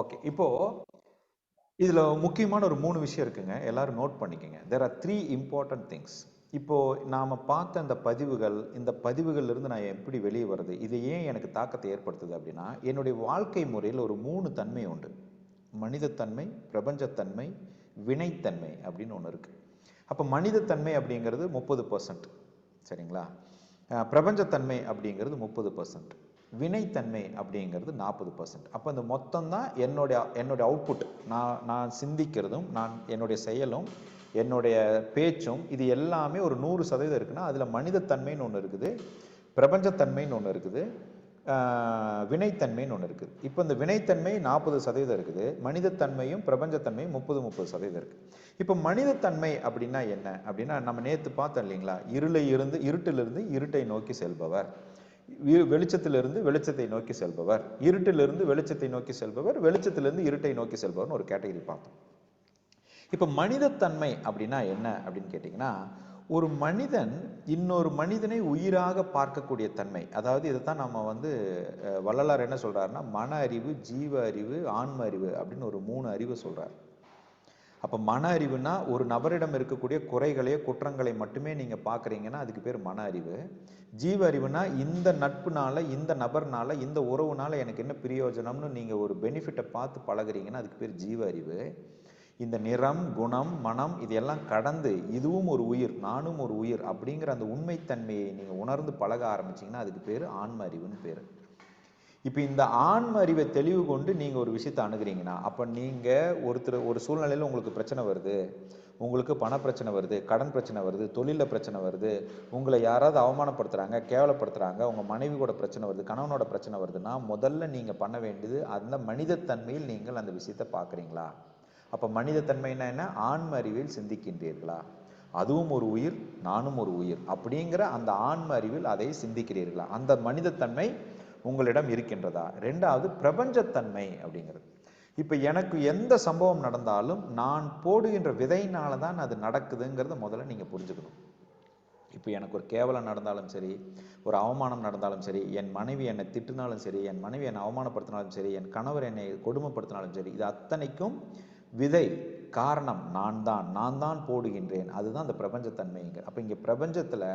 Okay. இப்போ இதுல முக்கியமான ஒரு 3 விஷயம் இருக்குங்க. எல்லாரும் நோட் பண்ணிக்கங்க. There are 3 important things. இப்போ நாம பார்த்த அந்த பதிவுகள், இந்த பதிவுகள்ல இருந்து நான் எப்படி வெளிய வர்றது? இது ஏன் எனக்கு தாக்கத்தை ஏற்படுத்துது அப்படின்னா, என்னுடைய வாழ்க்கை முறையில ஒரு 3 தன்மை உண்டு. மனிதத்தன்மை, பிரபஞ்சத்தன்மை, வினைத்தன்மை அப்படின்னு ஒண்ணு இருக்கு. அப்ப மனிதத்தன்மை அப்படிங்கிறது 30%. சரிங்களா? பிரபஞ்சத்தன்மை அப்படிங்கிறது 30%. வினைத்தன்மை அப்படிங்கிறது 40%. அப்போ இந்த மொத்தம் தான் என்னுடைய அவுட்புட். நான் சிந்திக்கிறதும் என்னுடைய செயலும் என்னுடைய பேச்சும் இது எல்லாமே ஒரு 100% இருக்குன்னா அதில் மனிதத்தன்மைன்னு ஒன்று இருக்குது, பிரபஞ்சத்தன்மைன்னு ஒன்று இருக்குது, வினைத்தன்மைன்னு ஒன்று இருக்குது. இப்போ இந்த வினைத்தன்மை 40% இருக்குது, மனிதத்தன்மையும் பிரபஞ்சத்தன்மையும் 30% இருக்குது. இப்போ மனிதத்தன்மை அப்படின்னா என்ன அப்படின்னா, நம்ம நேற்று பார்த்தோம் இல்லைங்களா, இருட்டிலிருந்து இருட்டை நோக்கி செல்பவர், வெளிச்சத்திலிருந்து வெளிச்சத்தை நோக்கி செல்பவர், இருட்டிலிருந்து வெளிச்சத்தை நோக்கி செல்பவர், வெளிச்சத்திலிருந்து இருட்டை நோக்கி செல்பவர்னு ஒரு கேட்டகரி பார்த்தோம். இப்போ மனிதத்தன்மை அப்படின்னா என்ன அப்படின்னு கேட்டிங்கன்னா, ஒரு மனிதன் இன்னொரு மனிதனை உயிராக பார்க்கக்கூடிய தன்மை. அதாவது இதைத்தான் நம்ம வள்ளலார் என்ன சொல்றாருன்னா, மன அறிவு, ஜீவ அறிவு, ஆன்ம அறிவு அப்படின்னு ஒரு 3 அறிவு சொல்றார். அப்போ மன அறிவுனா ஒரு நபரிடம் இருக்கக்கூடிய குறைகளையோ குற்றங்களை மட்டுமே நீங்க பார்க்குறீங்கன்னா அதுக்கு பேர் மன அறிவு. ஜீவ அறிவுனா இந்த நட்புனால, இந்த நபர்னால, இந்த உறவுனால எனக்கு என்ன பிரயோஜனம்னு நீங்க ஒரு பெனிஃபிட்டை பார்த்து பழகுறீங்கன்னா அதுக்கு பேர் ஜீவ அறிவு. இந்த நிறம், குணம், மனம் இதெல்லாம் கடந்து இதுவும் ஒரு உயிர், நானும் ஒரு உயிர் அப்படிங்கிற அந்த உண்மைத்தன்மையை நீங்க உணர்ந்து பழக ஆரம்பிச்சீங்கன்னா அதுக்கு பேர் ஆன்ம அறிவுன்னு பேர். இப்போ இந்த ஆன்ம அறிவை தெளிவு கொண்டு நீங்க ஒரு விஷயத்தை அணுகிறீங்கன்னா, அப்ப நீங்க ஒரு சூழ்நிலையில உங்களுக்கு பிரச்சனை வருது, உங்களுக்கு பண பிரச்சனை வருது, கடன் பிரச்சனை வருது, தொழில பிரச்சனை வருது, உங்களை யாராவது அவமானப்படுத்துறாங்க, கேவலப்படுத்துறாங்க, உங்க மனைவி கூட பிரச்சனை வருது, கணவனோட பிரச்சனை வருதுன்னா முதல்ல நீங்க பண்ண வேண்டியது அந்த மனிதத்தன்மையில் நீங்கள் அந்த விஷயத்தை பார்க்குறீங்களா? அப்ப மனிதத்தன்மைன்னா என்ன? ஆன்ம அறிவில் சிந்திக்கின்றீர்களா? அதுவும் ஒரு உயிர், நானும் ஒரு உயிர் அப்படிங்கிற அந்த ஆன்ம அறிவில் அதை சிந்திக்கிறீர்களா? அந்த மனிதத்தன்மை உங்களிடம் இருக்கின்றதா? 2வது பிரபஞ்சத்தன்மை அப்படிங்கிறது. இப்ப எனக்கு எந்த சம்பவம் நடந்தாலும் நான் போடுகின்ற விதையினால தான் அது நடக்குதுங்கிறத முதல்ல நீங்க புரிஞ்சுக்கணும். இப்போ எனக்கு ஒரு கேவலம் நடந்தாலும் சரி, ஒரு அவமானம் நடந்தாலும் சரி, என் மனைவி என்னை திட்டினாலும் சரி, என் மனைவி என்னை அவமானப்படுத்தினாலும் சரி, என் கணவர் என்னை கொடுமைப்படுத்தினாலும் சரி, இது அத்தனைக்கும் விதை காரணம் நான் தான் போடுகின்றேன். அதுதான் அந்த பிரபஞ்சத்தன்மைங்க. அப்போ இங்கே பிரபஞ்சத்தில்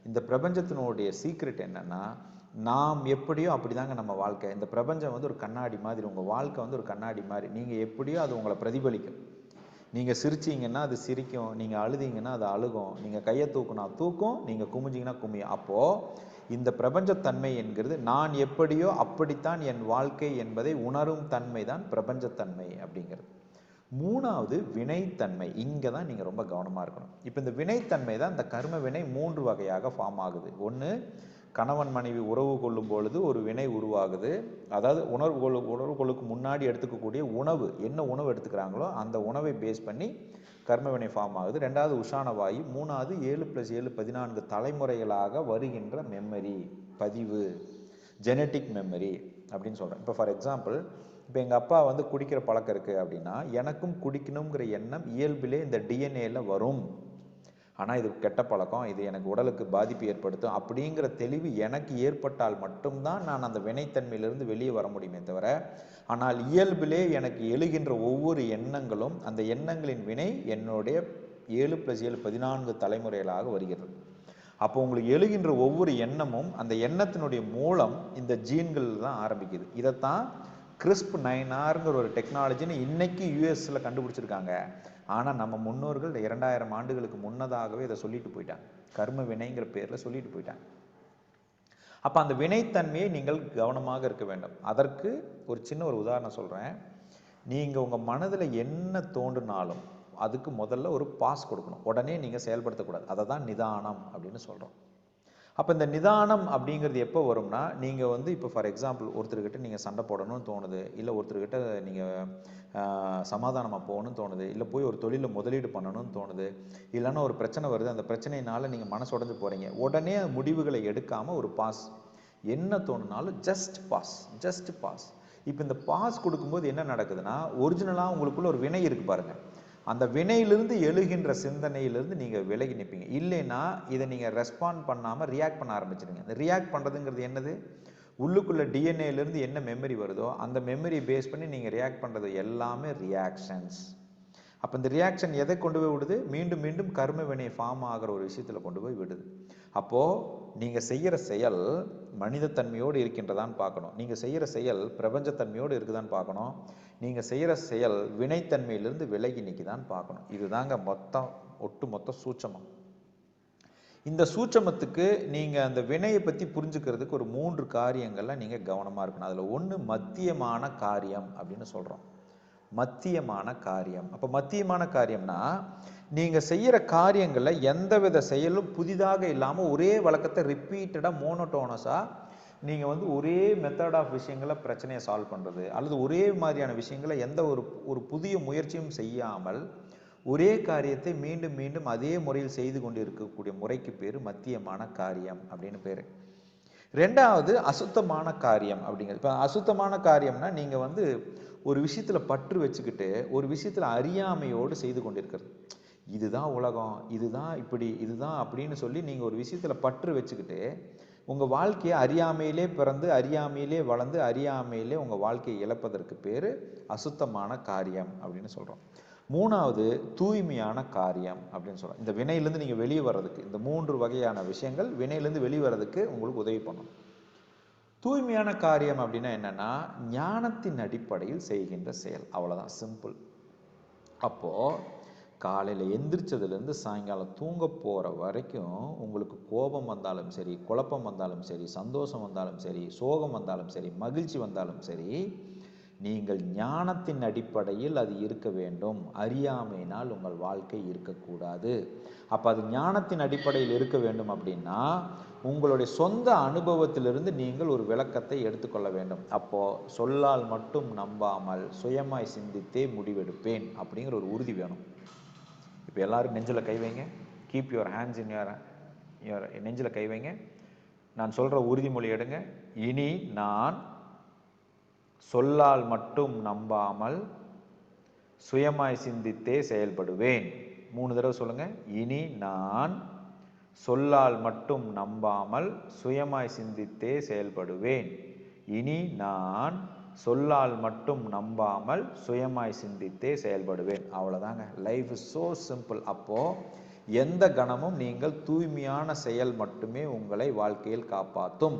இந்த பிரபஞ்சத்தினுடைய சீக்ரெட் என்னன்னா, நாம் எப்படியோ அப்படிதாங்க நம்ம வாழ்க்கை. இந்த பிரபஞ்சம் ஒரு கண்ணாடி மாதிரி, உங்கள் வாழ்க்கை ஒரு கண்ணாடி மாதிரி. நீங்கள் எப்படியோ அது உங்களை பிரதிபலிக்கும். நீங்கள் சிரிச்சிங்கன்னா அது சிரிக்கும், நீங்கள் அழுதிங்கன்னா அது அழுகும், நீங்கள் கையை தூக்குனா தூக்கும், நீங்கள் குமிஞ்சிங்கன்னா குமியும். அப்போது இந்த பிரபஞ்சத்தன்மை என்கிறது நான் எப்படியோ அப்படித்தான் என் வாழ்க்கை என்பதை உணரும் தன்மை தான் பிரபஞ்சத்தன்மை அப்படிங்கிறது. 3வது வினைத்தன்மை. இங்கே தான் நீங்கள் ரொம்ப கவனமாக இருக்கணும். இப்போ இந்த வினைத்தன்மை தான் இந்த கர்ம வினை 3 வகையாக ஃபார்ம் ஆகுது. ஒன்று, கணவன் மனைவி உறவு கொள்ளும் பொழுது ஒரு வினை உருவாகுது. அதாவது உணர்வுகளுக்கு முன்னாடி எடுத்துக்கக்கூடிய உணவு, என்ன உணவு எடுத்துக்கிறாங்களோ அந்த உணவை பேஸ் பண்ணி கர்ம வினை ஃபார்ம் ஆகுது. 2வது உஷான வாயு. 3வது 7+7 14 தலைமுறைகளாக வருகின்ற மெமரி, பதிவு, ஜெனட்டிக் மெமரி அப்படின்னு சொல்கிறேன். இப்போ ஃபார் எக்ஸாம்பிள், இப்போ எங்கள் அப்பா குடிக்கிற பழக்கம் இருக்குது அப்படின்னா எனக்கும் குடிக்கணுங்கிற எண்ணம் இயல்பிலே இந்த டிஎன்ஏல வரும். ஆனால் இது கெட்ட பழக்கம், இது எனக்கு உடலுக்கு பாதிப்பு ஏற்படுத்தும் அப்படிங்கிற தெளிவு எனக்கு ஏற்பட்டால் மட்டும்தான் நான் அந்த வினைத்தன்மையிலிருந்து வெளியே வர முடியுமே தவிர, ஆனால் இயல்பிலே எனக்கு எழுகின்ற ஒவ்வொரு எண்ணங்களும் அந்த எண்ணங்களின் வினை என்னுடைய 7+7 14 தலைமுறைகளாக வருகிறது. அப்போ உங்களுக்கு எழுகின்ற ஒவ்வொரு எண்ணமும் அந்த எண்ணத்தினுடைய மூலம் இந்த ஜீன்கள் தான் ஆரம்பிக்குது. இதைத்தான் CRISPR-9R ஒரு டெக்னாலஜின்னு இன்னைக்கு யூஎஸ்ல கண்டுபிடிச்சிருக்காங்க. ஆனால் நம்ம முன்னோர்கள் 2000 ஆண்டுகளுக்கு முன்னதாகவே இதை சொல்லிட்டு போயிட்டாங்க. கர்ம வினைங்கிற பேரில் சொல்லிட்டு போயிட்டாங்க. அப்போ அந்த வினைத்தன்மையை நீங்கள் கவனமாக இருக்க வேண்டும். அதற்கு ஒரு சின்ன உதாரணம் சொல்கிறேன். நீங்கள் உங்கள் மனதில் என்ன தோன்றினாலும் அதுக்கு முதல்ல ஒரு பாஸ் கொடுக்கணும். உடனே நீங்கள் செயல்படுத்தக்கூடாது. அதை தான் நிதானம் அப்படின்னு சொல்கிறோம். அப்போ இந்த நிதானம் அப்படிங்கிறது எப்போ வரும்னா, நீங்கள் இப்போ ஃபார் எக்ஸாம்பிள் ஒருத்தர்கிட்ட நீங்கள் சண்டை போடணும்னு தோணுது, இல்லை ஒருத்தர்கிட்ட நீங்கள் சமாதானமாக போகணும்னு தோணுது, இல்லை போய் ஒரு தொழிலில் முதலீடு பண்ணணும்னு தோணுது, இல்லைன்னா ஒரு பிரச்சனை வருது, அந்த பிரச்சனையினால நீங்கள் மனசு உடைஞ்சு போகிறீங்க. உடனே முடிவுகளை எடுக்காமல் ஒரு பாஸ், என்ன தோணுனாலும் ஜஸ்ட் பாஸ். இப்போ இந்த பாஸ் கொடுக்கும்போது என்ன நடக்குதுன்னா, ஒரிஜினலாக உங்களுக்குள்ள ஒரு வினை இருக்கு பாருங்கள், அந்த வினையிலிருந்து எழுகின்ற சிந்தனையிலிருந்து நீங்கள் விலகி நிற்பீங்க. இல்லைன்னா இதை நீங்கள் ரெஸ்பாண்ட் பண்ணாமல் ரியாக்ட் பண்ண ஆரம்பிச்சிடுங்க. இந்த ரியாக்ட் பண்ணுறதுங்கிறது என்னது? உள்ளுக்குள்ள டிஎன்ஏலேருந்து என்ன மெமரி வருதோ அந்த மெமரி பேஸ் பண்ணி நீங்கள் ரியாக்ட் பண்ணுறது எல்லாமே ரியாக்ஷன்ஸ். அப்போ இந்த ரியாக்ஷன் எதை கொண்டு போய் விடுது? மீண்டும் மீண்டும் கர்ம வினை ஃபார்ம் ஆகிற ஒரு விஷயத்தில் கொண்டு போய் விடுது. அப்போது நீங்கள் செய்கிற செயல் மனிதத்தன்மையோடு இருக்கின்றதான்னு பார்க்கணும். நீங்கள் செய்கிற செயல் பிரபஞ்சத்தன்மையோடு இருக்குதான்னு பார்க்கணும். நீங்கள் செய்கிற செயல் வினைத்தன்மையிலிருந்து விலகி நிற்குதான்னு பார்க்கணும். இதுதாங்க ஒட்டு மொத்த சூட்சமம். இந்த சூட்சமத்துக்கு நீங்கள் அந்த வினையை பற்றி புரிஞ்சுக்கிறதுக்கு ஒரு 3 காரியங்கள்லாம் நீங்கள் கவனமாக இருக்கணும். அதில் ஒன்று மத்தியமான காரியம் அப்படின்னு சொல்கிறோம். மத்தியமான காரியம். அப்போ மத்தியமான காரியம்னா நீங்கள் செய்கிற காரியங்களில் எந்தவித செயலும் புதிதாக இல்லாமல் ஒரே வழக்கத்தை ரிப்பீட்டடாக மோனோட்டோனஸாக நீங்கள் ஒரே மெத்தட் ஆஃப் விஷயங்களை பிரச்சனையை சால்வ் பண்ணுறது, அல்லது ஒரே மாதிரியான விஷயங்களை எந்த ஒரு புதிய முயற்சியும் செய்யாமல் ஒரே காரியத்தை மீண்டும் மீண்டும் அதே முறையில் செய்து கொண்டு இருக்கக்கூடிய முறைக்கு பேர் மத்தியமான காரியம் அப்படின்னு பேர். ரெண்டாவது அசுத்தமான காரியம் அப்படிங்கிறது. இப்போ அசுத்தமான காரியம்னா நீங்கள் ஒரு விஷயத்தில் பற்று வச்சுக்கிட்டு ஒரு விஷயத்தில் அறியாமையோடு செய்து கொண்டிருக்கிறது. இதுதான் உலகம், இதுதான் இப்படி, இதுதான் அப்படின்னு சொல்லி நீங்கள் ஒரு விஷயத்தில் பற்று வச்சுக்கிட்டு உங்கள் வாழ்க்கையை அறியாமையிலே பிறந்து அறியாமையிலே வளர்ந்து அறியாமையிலே உங்கள் வாழ்க்கையை இழப்பதற்கு பேர் அசுத்தமான காரியம் அப்படின்னு சொல்கிறோம். மூணாவது தூய்மையான காரியம் அப்படின்னு சொல்கிறோம். இந்த வினையிலேருந்து நீங்கள் வெளியே வர்றதுக்கு இந்த 3 வகையான விஷயங்கள் வினையிலேருந்து வெளியே வர்றதுக்கு உங்களுக்கு உதவி பண்ணணும். தூய்மையான காரியம் அப்படின்னா என்னன்னா ஞானத்தின் அடிப்படையில் செய்கின்ற செயல், அவ்வளோதான், சிம்பிள். அப்போது காலையில் எந்திரிச்சதுலேருந்து சாயங்காலம் தூங்க போகிற வரைக்கும் உங்களுக்கு கோபம் வந்தாலும் சரி, குழப்பம் வந்தாலும் சரி, சந்தோஷம் வந்தாலும் சரி, சோகம் வந்தாலும் சரி, மகிழ்ச்சி வந்தாலும் சரி, நீங்கள் ஞானத்தின் அடிப்படையில் அது இருக்க வேண்டும். அறியாமையினால் உங்கள் வாழ்க்கை இருக்கக்கூடாது. அப்போ அது ஞானத்தின் அடிப்படையில் இருக்க வேண்டும் அப்படின்னா உங்களுடைய சொந்த அனுபவத்திலிருந்து நீங்கள் ஒரு விளக்கத்தை எடுத்துக்கொள்ள வேண்டும். அப்போது சொல்லால் மட்டும் நம்பாமல் சுயமாய் சிந்தித்தே முடிவெடுப்பேன் அப்படிங்கிற ஒரு உறுதி வேணும். இப்போ எல்லாரும் நெஞ்சில் கை வைங்க. Keep your hands in your நெஞ்சில் கை வைங்க. நான் சொல்கிற உறுதிமொழி எடுங்க. இனி நான் சொல்லால் மட்டும் நம்பாமல் சுயமாய் சிந்தித்தே செயல்படுவேன். 3 தடவை சொல்லுங்க. இனி நான் சொல்லால் மட்டும் நம்பாமல் சுயமாய் சிந்தித்தே செயல்படுவேன். இனி நான் சொல்லால் மட்டும் நம்பாமல் சுயமாய் சிந்தித்தே செயல்படுவேன். அவ்வளோதாங்க. Life is so simple. அப்போது எந்த கணமும் நீங்கள் தூய்மையான செயல் மட்டுமே உங்களை வாழ்க்கையில் காப்பாற்றும்.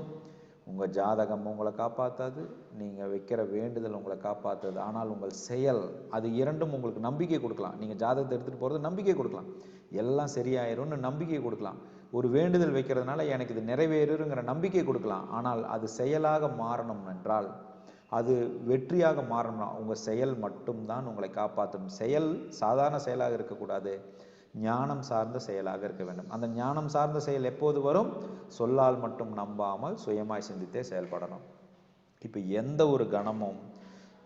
உங்கள் ஜாதகம் உங்களை காப்பாற்றாது, நீங்கள் வைக்கிற வேண்டுதல் உங்களை காப்பாற்றாது. ஆனால் உங்கள் செயல், அது இரண்டும் உங்களுக்கு நம்பிக்கை கொடுக்கலாம். நீங்கள் ஜாதகத்தை எடுத்துகிட்டு போகிறது நம்பிக்கை கொடுக்கலாம், எல்லாம் சரியாயிரும்னு நம்பிக்கை கொடுக்கலாம். ஒரு வேண்டுதல் வைக்கிறதுனால எனக்கு இது நிறைவேறுங்கிற நம்பிக்கை கொடுக்கலாம். ஆனால் அது செயலாக மாறணும் என்றால், அது வெற்றியாக மாறணும்னா உங்கள் செயல் மட்டும்தான் உங்களை காப்பாற்றும். செயல் சாதாரண செயலாக இருக்கக்கூடாது, ஞானம் சார்ந்த செயலாக இருக்க வேண்டும். அந்த ஞானம் சார்ந்த செயல் எப்போது வரும்? சொல்லால் மட்டும் நம்பாமல் சுயமாய் சிந்தித்தே செயல்படணும். இப்போ எந்த ஒரு கணமும்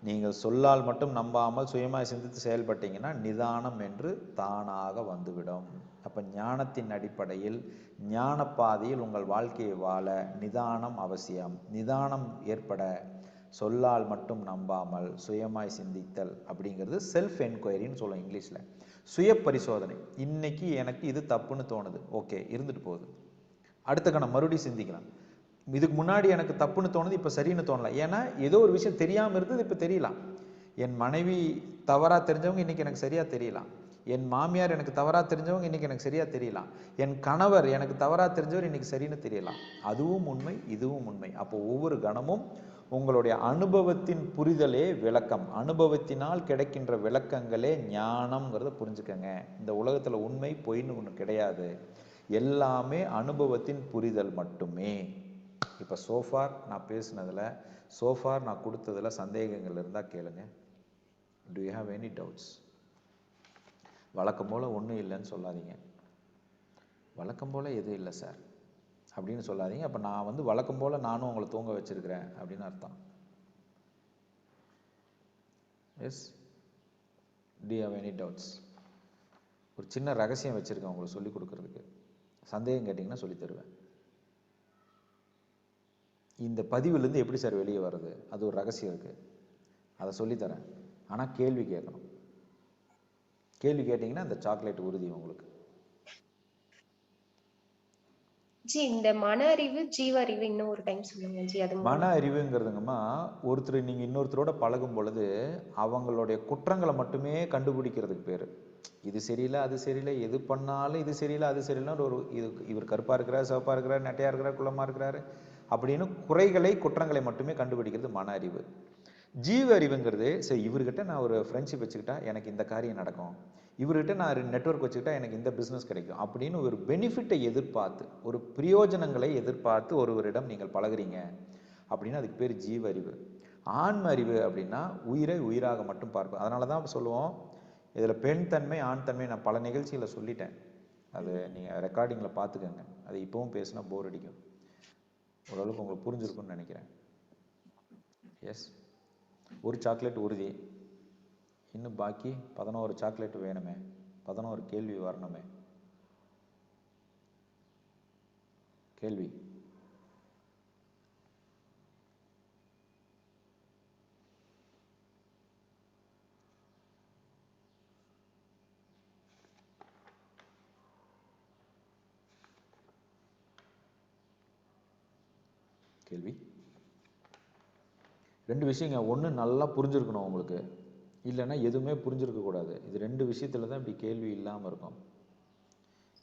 நீங்கள் சொல்லால் மட்டும் நம்பாமல் சுயமாய் சிந்தித்து செயல்பட்டீங்கன்னா நிதானம் என்று தானாக வந்துவிடும். அப்போ ஞானத்தின் அடிப்படையில் ஞான பாதையில் உங்கள் வாழ்க்கையை வாழ நிதானம் அவசியம். நிதானம் ஏற்பட சொல்லால் மட்டும் நம்பாமல் சுயமாய் சிந்தித்தல் அப்படிங்கிறது செல்ஃப் என்கொயரின்னு சொல்லுவோம் இங்கிலீஷில். சுய பரிசோதனை. இன்னைக்கு எனக்கு இது தப்புன்னு தோணுது, ஓகே, இருந்துட்டு போகுது. அடுத்த கணம் மறுபடியும் சிந்திக்கலாம். இதுக்கு முன்னாடி எனக்கு தப்புன்னு தோணுது, இப்போ சரின்னு தோணலாம். ஏன்னா ஏதோ ஒரு விஷயம் தெரியாமல் இருந்தது, இப்போ தெரியலாம். என் மனைவி தவறாக தெரிஞ்சவங்க இன்னைக்கு எனக்கு சரியாக தெரியலாம். என் மாமியார் எனக்கு தவறாக தெரிஞ்சவங்க இன்னைக்கு எனக்கு சரியாக தெரியலாம். என் கணவர் எனக்கு தவறாக தெரிஞ்சவர் இன்னைக்கு சரின்னு தெரியலாம். அதுவும் உண்மை, இதுவும் உண்மை. அப்போ ஒவ்வொரு கணமும் உங்களுடைய அனுபவத்தின் புரிதலே விளக்கம். அனுபவத்தினால் கிடைக்கின்ற விளக்கங்களே ஞானம்ங்கிறத புரிஞ்சுக்கங்க. இந்த உலகத்தில் உண்மை பொய்ன்னு ஒன்று கிடையாது, எல்லாமே அனுபவத்தின் புரிதல் மட்டுமே. இப்போ சோஃபார் நான் பேசுனதில், சோஃபார் நான் கொடுத்ததில் சந்தேகங்கள் இருந்தால் கேளுங்க. To you have any doubts? வழக்கம் போல் ஒன்றும் இல்லைன்னு சொல்லாதீங்க. வழக்கம் போல் எதுவும் இல்லை சார் அப்படின்னு சொல்லாதீங்க. அப்போ நான் வழக்கம் போல் நானும் உங்களை தூங்க வச்சிருக்கிறேன் அப்படின்னு அர்த்தம். Yes, do you have any doubts? ஒரு சின்ன ரகசியம் வச்சுருக்கேன் உங்களுக்கு சொல்லிக் கொடுக்கறதுக்கு. சந்தேகம் கேட்டிங்கன்னா சொல்லி தருவேன். இந்த பதிவுலேருந்து எப்படி சார் வெளியே வர்றது? அது ஒரு ரகசியம் இருக்குது, அதை சொல்லித்தரேன். ஆனால் கேள்வி கேட்கணும். கேள்வி கேட்டிங்கன்னா அந்த சாக்லேட் உறுதி உங்களுக்கு. ஜி இந்த மன அறிவு, ஜீவ அறிவு இன்னும் ஒரு டைம் சொல்லுங்க ஜி. அது மன அறிவுங்கிறதுங்கம்மா, ஒருத்தர் நீங்க இன்னொருத்தரோட பழகும் பொழுது அவங்களுடைய குற்றங்களை மட்டுமே கண்டுபிடிக்கிறதுக்கு பேரு. இது சரியில்லை, அது சரியில்லை, எது பண்ணாலும் இது சரியில்லை, அது சரியில்லைன்னு ஒரு இவர் கருப்பா இருக்கிறார், சிவப்பா இருக்கிறார், நெட்டையா இருக்கிறார், குள்ளமா இருக்கிறாரு அப்படின்னு குறைகளை குற்றங்களை மட்டுமே கண்டுபிடிக்கிறது மன அறிவு. ஜீவ அறிவுங்கிறது, சரி இவர்கிட்ட நான் ஒரு ஃப்ரெண்ட்ஷிப் வச்சுக்கிட்டா எனக்கு இந்த காரியம் நடக்கும், இவர்கிட்ட நான் நெட்வொர்க் வச்சுக்கிட்டா எனக்கு இந்த பிஸ்னஸ் கிடைக்கும் அப்படின்னு ஒரு பெனிஃபிட்டை எதிர்பார்த்து, ஒரு பிரயோஜனங்களை எதிர்பார்த்து ஒருவரிடம் நீங்கள் பழகுறீங்க அப்படின்னா அதுக்கு பேர் ஜீவ அறிவு. ஆன்ம அறிவு அப்படின்னா உயிரை உயிராக மட்டும் பார்ப்பது. அதனால தான் சொல்லுவோம், இதில் பெண் தன்மை ஆண் தன்மை நான் பல நிகழ்ச்சிகளை சொல்லிட்டேன். அது நீங்கள் ரெக்கார்டிங்கில் பார்த்துக்கோங்க. அது இப்போவும் பேசினா போர் அடிக்கும். ஓரளவுக்கு உங்களுக்கு புரிஞ்சிருக்கும்னு நினைக்கிறேன். எஸ், ஒரு சாக்லேட் உறுதி, இன்னும் பாக்கி 11 சாக்லேட் வேணுமே, 11 கேள்வி வரணுமே. கேள்வி கேள்வி 2 விஷயங்க. ஒன்று நல்லா புரிஞ்சிருக்கணும் உங்களுக்கு, இல்லைன்னா எதுவுமே புரிஞ்சிருக்க கூடாது. இது 2 விஷயத்துல தான் இப்படி கேள்வி இல்லாமல் இருக்கும்.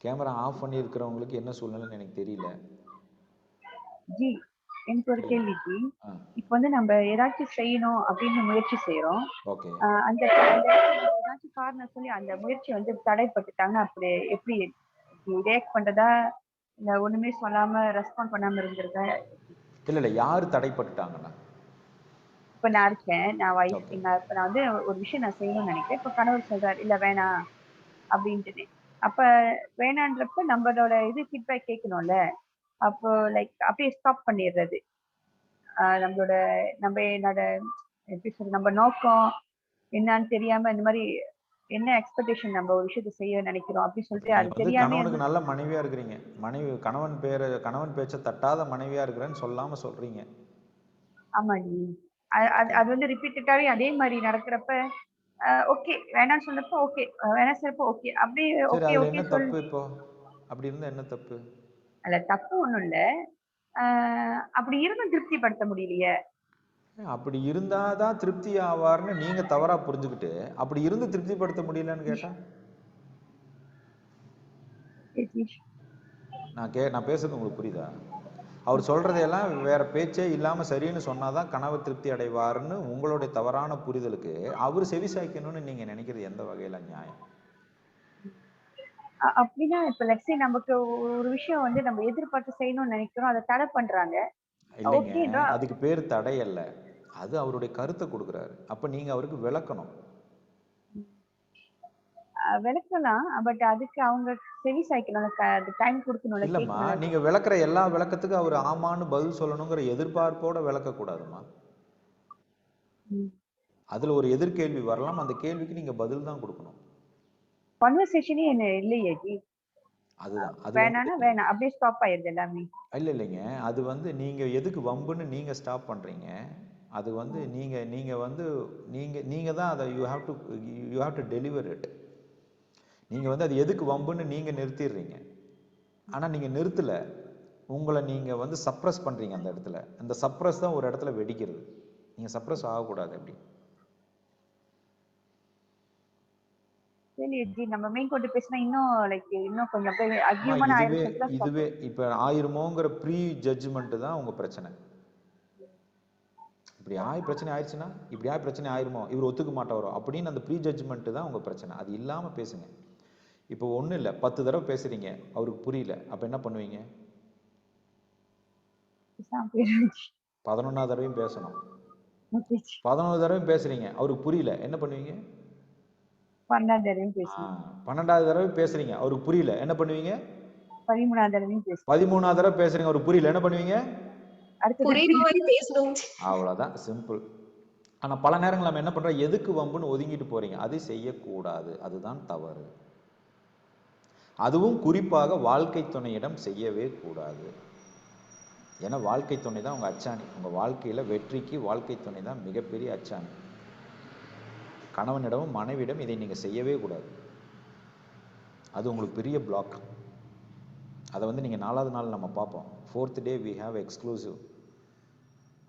கேமரா ஆஃப் பண்ணி இருக்கிறவங்களுக்கு என்ன சூழ்நிலைன்னு எனக்கு தெரியல. ஜி எனக்கு ஒரு கேள்வி ஜி. இப்போ வந்து நம்ம ஏதாச்சும் செய்யணும் அப்படின்னு முயற்சி செய்யறோம். ஓகே, அந்த ஏதாச்சும் காரணம் சொல்லி அந்த முயற்சி வந்து தடைப்பட்டுட்டாங்க, அப்படி எப்படி ரியாக்ட் பண்றதா இல்ல ஒண்ணுமே சொல்லாம ரெஸ்பாண்ட் பண்ணாம இருந்திருக்க? இல்லை யாரு தடைப்பட்டுட்டாங்கன்னா, இப்ப நான் இருக்கேன், நான் இப்ப நான் வந்து ஒரு விஷயம் நான் செய்யணும்னு நினைக்கிறேன். இப்ப கணவர் சொல்றாரு இல்ல வேணாம் அப்படின்ட்டு. அப்ப வேணான்றப்ப நம்மளோட இது ஃபீட்பேக் கேட்கணும்ல. அப்போ லைக் அப்படியே ஸ்டாப் பண்ணிடுறது. நம்மளோட என்னோட எப்படி சொல்றது, நம்ம நோக்கம் என்னன்னு தெரியாம இந்த மாதிரி என்ன எக்ஸ்பெக்டேஷன் நம்ம ஒரு விஷயத்தை செய்ய நினைக்கிறோம் அப்படின்னு சொல்லிட்டு அது தெரியாம கணவனுக்கு நல்ல மனைவியா இருக்கிறீங்க, கணவன் பேச்ச தட்டாத மனைவியா இருக்கிறேன்னு சொல்லாம சொல்றீங்க. ஆமா ஜி, அது வந்து ரிப்பீட்டடாவே அதே மாதிரி நடக்கிறப்ப ஓகே வேணாம்னு சொன்னப்போ ஓகே, வேணாம் சொன்னப்போ ஓகே, அப்படியே ஓகே ஓகே தப்பு. இப்போ அப்படி இருந்தா என்ன தப்பு? அல்ல தப்பு ஒண்ணும் இல்ல, அப்படி இருந்தும் திருப்திப்படுத்த முடியலையே. அப்படி இருந்தாதான் திருப்தி ஆவார்னு நீங்க தவறா புரிஞ்சுக்கிட்டு அப்படி இருந்து திருப்திப்படுத்த முடியலன்னு கேட்டா, நான் பேசுறது உங்களுக்கு புரியுதா? அவர் சொல்றதையெல்லாம் வேற பேச்சே இல்லாம சரின்னு சொன்னாதான் கணவர் திருப்தி அடைவார்னு உங்களுடைய தவறான புரிதலுக்கு அவர் செவி சாய்க்கணும்னு நீங்க நினைக்கிறது எந்த வகையில நியாயம்? அப்படின்னா இப்ப லெட்ஸ் நமக்கு ஒரு விஷயம் வந்து நம்ம எதிர்பார்த்து செய்யணும்னு நினைக்கிறோம், அதை தடை பண்றாங்க. இல்லைங்க, அதுக்கு பேர் தடை அல்ல, அது அவருடைய கருத்தை கொடுக்குறாரு. அப்ப நீங்க அவருக்கு விளக்கணும். விளக்கலாம், பட் அதுக்கு அவங்க செவி சாய்க்கணும், டைம் கொடுக்கணும். இல்லம்மா, நீங்க விளக்குற எல்லா விளக்கத்துக்கும் அவர் ஆமான்னு பதில் சொல்லணுங்கிற எதிர்பார்ப்போட விளக்க கூடாதுமா. அதுல ஒரு எதிர்கேள்வி வரலாம், அந்த கேள்விக்கு நீங்க பதில் தான் கொடுக்கணும். கன்வர்சேஷனே என்ன இல்லையே ஜி. அதுதான் அது வேணானா வேணாம், அப்படியே ஸ்டாப் ஆயிருது எல்லாமே. இல்லைங்க, அது வந்து நீங்க எதுக்கு வம்புன்னு நீங்க ஸ்டாப் பண்றீங்க. அது வந்து நீங்க தான் அதை you have to deliver it. நீங்க வந்து அது எதுக்கு வம்புன்னு நீங்க நிறுத்திடுறீங்க. ஆனா நீங்க நிறுத்தல, உங்களை நீங்க வந்து சப்ரஸ் பண்றீங்க. அந்த இடத்துல அந்த சப்ரஸ் தான் ஒரு இடத்துல வெடிக்கிறது. நீங்க சப்ரஸ் ஆகக்கூடாது. அப்படி நம்ம மெயின் கொண்டு பேசினா இன்னும் கொஞ்சம் இதுவே இப்ப ஆயிருமோங்கிற ப்ரீ ஜட்ஜ்மெண்ட் தான் உங்க பிரச்சனை. இப்படி பிரச்சனை ஆயிடுச்சுன்னா இப்படி பிரச்சனை ஆயிருமோ, இவர் ஒத்துக்க மாட்டாரோ அப்படின்னு அந்த ப்ரீ ஜட்ஜ்மெண்ட் தான் உங்க பிரச்சனை. அது இல்லாம பேசுங்க. இப்போ ஒண்ணு இல்ல, 10 தடவை பேசுறீங்க, அவருக்கு புரியல, அப்ப என்ன பண்ணுவீங்க? 11ஆவது தடவையும் பேசணும். 11 தடவையும் பேசுறீங்க, அவருக்கு புரியல, என்ன பண்ணுவீங்க? 12ஆவது தடவை பேசுறீங்க, அவருக்கு புரியல, என்ன பண்ணுவீங்க? 13ஆவது தடவை பேசுறீங்க, அவருக்கு புரியல, என்ன பண்ணுவீங்க? அவ்வளவுதான், சிம்பிள். ஆனா பல நேரங்கள் நம்ம என்ன பண்றோம், எதுக்கு வம்புன்னு ஒதுங்கிட்டு போறீங்க. அது செய்யக்கூடாது, அதுதான் தவறு. அதுவும் குறிப்பாக வாழ்க்கை துணையிடம் செய்யவே கூடாது. ஏன்னா வாழ்க்கை துணை தான் உங்க அச்சாணி. உங்க வாழ்க்கையில வெற்றிக்கு வாழ்க்கை துணை தான் மிகப்பெரிய அச்சாணி. கணவனிடமும் மனைவியிடம் இதை நீங்க செய்யவே கூடாது. அது உங்களுக்கு பெரிய பிளாக். அதை வந்து நீங்கள் 4வது நாள் நம்ம பார்ப்போம். 4th day we have exclusive.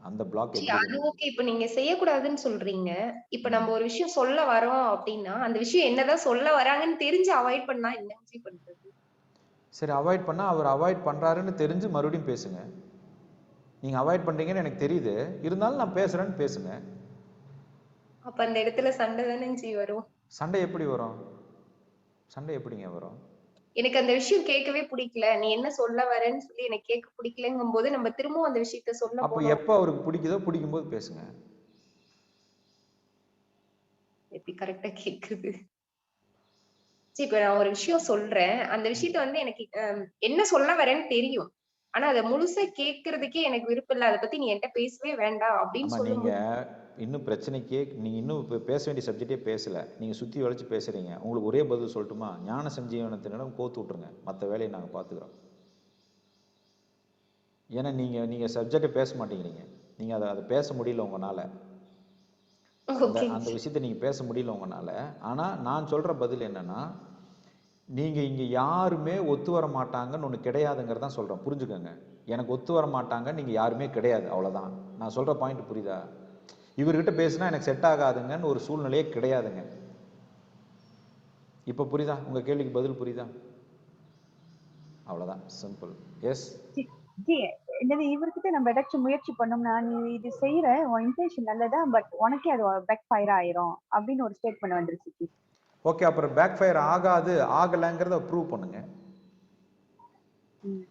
அந்த பிளாக் எப்படி அது ஓகே. இப்ப நீங்க செய்யக்கூடாதுன்னு சொல்றீங்க. இப்ப நம்ம ஒரு விஷயம் சொல்ல வரோம் அப்டின்னா, அந்த விஷயம் என்னதான் சொல்ல வராங்கன்னு தெரிஞ்சு அவாய்ட் பண்ணா என்னங்க ஜி பண்றது? சரி, அவாய்ட் பண்ணா அவர் அவாய்ட் பண்றாருன்னு தெரிஞ்சு மறுபடியும் பேசுங்க. நீங்க அவாய்ட் பண்றீங்கன்னு எனக்கு தெரியுது, இருந்தாலும் நான் பேசுறேன்னு பேசுங்க. அப்ப அந்த இடத்துல சண்டை தானே ஜி வரும். சண்டை எப்படி வரும்? சண்டை எப்படிங்க வரும்? எனக்கு அந்த விஷயம் கேட்கவே பிடிக்கல. நீ என்ன சொல்ல வரேன்னு சொல்லி எனக்கு கேட்க பிடிக்கலங்கும்போது, நம்ம திரும்பவும் அந்த விஷயத்த சொல்ல அப்போ போனோம். எப்போ அவருக்கு பிடிக்குதோ பிடிக்கும்போது பேசுங்க. எப்படி கரெக்ட்டா கேக்குது? சரி, இப்ப நான் ஒரு விஷயம் சொல்றேன். அந்த விஷயத்த வந்து எனக்கு என்ன சொல்ல வரேன்னு தெரியும். ஆனா அத முழுசா கேட்கறதுக்கே எனக்கு விருப்பம் இல்ல. அத பத்தி நீ என்ட்ட பேசவே வேண்டாம் அப்படின்னு ஆமா, நீங்க சொல்லும்போது இன்னும் பிரச்சனைக்கே நீங்க இன்னும் இப்போ பேச வேண்டிய சப்ஜெக்டே பேசல. நீங்க சுத்தி வளைச்சு பேசுறீங்க. உங்களுக்கு ஒரே பதில் சொல்லட்டுமா? ஞான சஞ்சீவனத்தினிடம் கோத்து விட்டுருங்க. மற்ற வேலையை நாங்க பார்த்துக்கிறோம். ஏன்னா நீங்க நீங்க சப்ஜெக்டை பேச மாட்டேங்கிறீங்க. நீங்க அதை பேச முடியல உங்களால. அந்த ஓகே. அந்த விஷயத்தை நீங்க பேச முடியல உங்களால. ஆனா நான் சொல்ற பதில் என்னன்னா, நீங்க இங்க யாருமே ஒத்து வர மாட்டாங்கன்னு ஒண்ணு கிடையாதுங்கிறத தான் சொல்றேன். புரிஞ்சுக்கங்க. எனக்கு ஒத்து வர மாட்டாங்க, நீங்க யாருமே கிடையாது, அவ்வளவுதான். நான் சொல்ற பாயிண்ட் புரியுதா? இவர்கிட்ட பேசினா எனக்கு செட் ஆகாதுங்கன்னு ஒரு சூழ்நிலையே கிடையாதுங்க. இப்ப புரியுதா? உங்க கேள்விக்கு பதில் புரியுதா? அவ்வளவுதான், சிம்பிள். எஸ். ஜி ஜி, என்னது இவர்கிட்ட நம்ம ஏதாச்சும் முயற்சி பண்ணோம்னா, "நீ இது செய்ற, உன் இன்டென்ஷன் நல்லதான். பட் உனக்கே அது பேக் ஃபயர் ஆயிரும்." அப்படின்னு ஒரு ஸ்டேட்மெண்ட் வந்துருச்சு ஜி. ஓகே, அப்புறம் பேக் ஃபயர் ஆகாது, ஆகலைங்கிறத ப்ரூவ் பண்ணுங்க. ம்.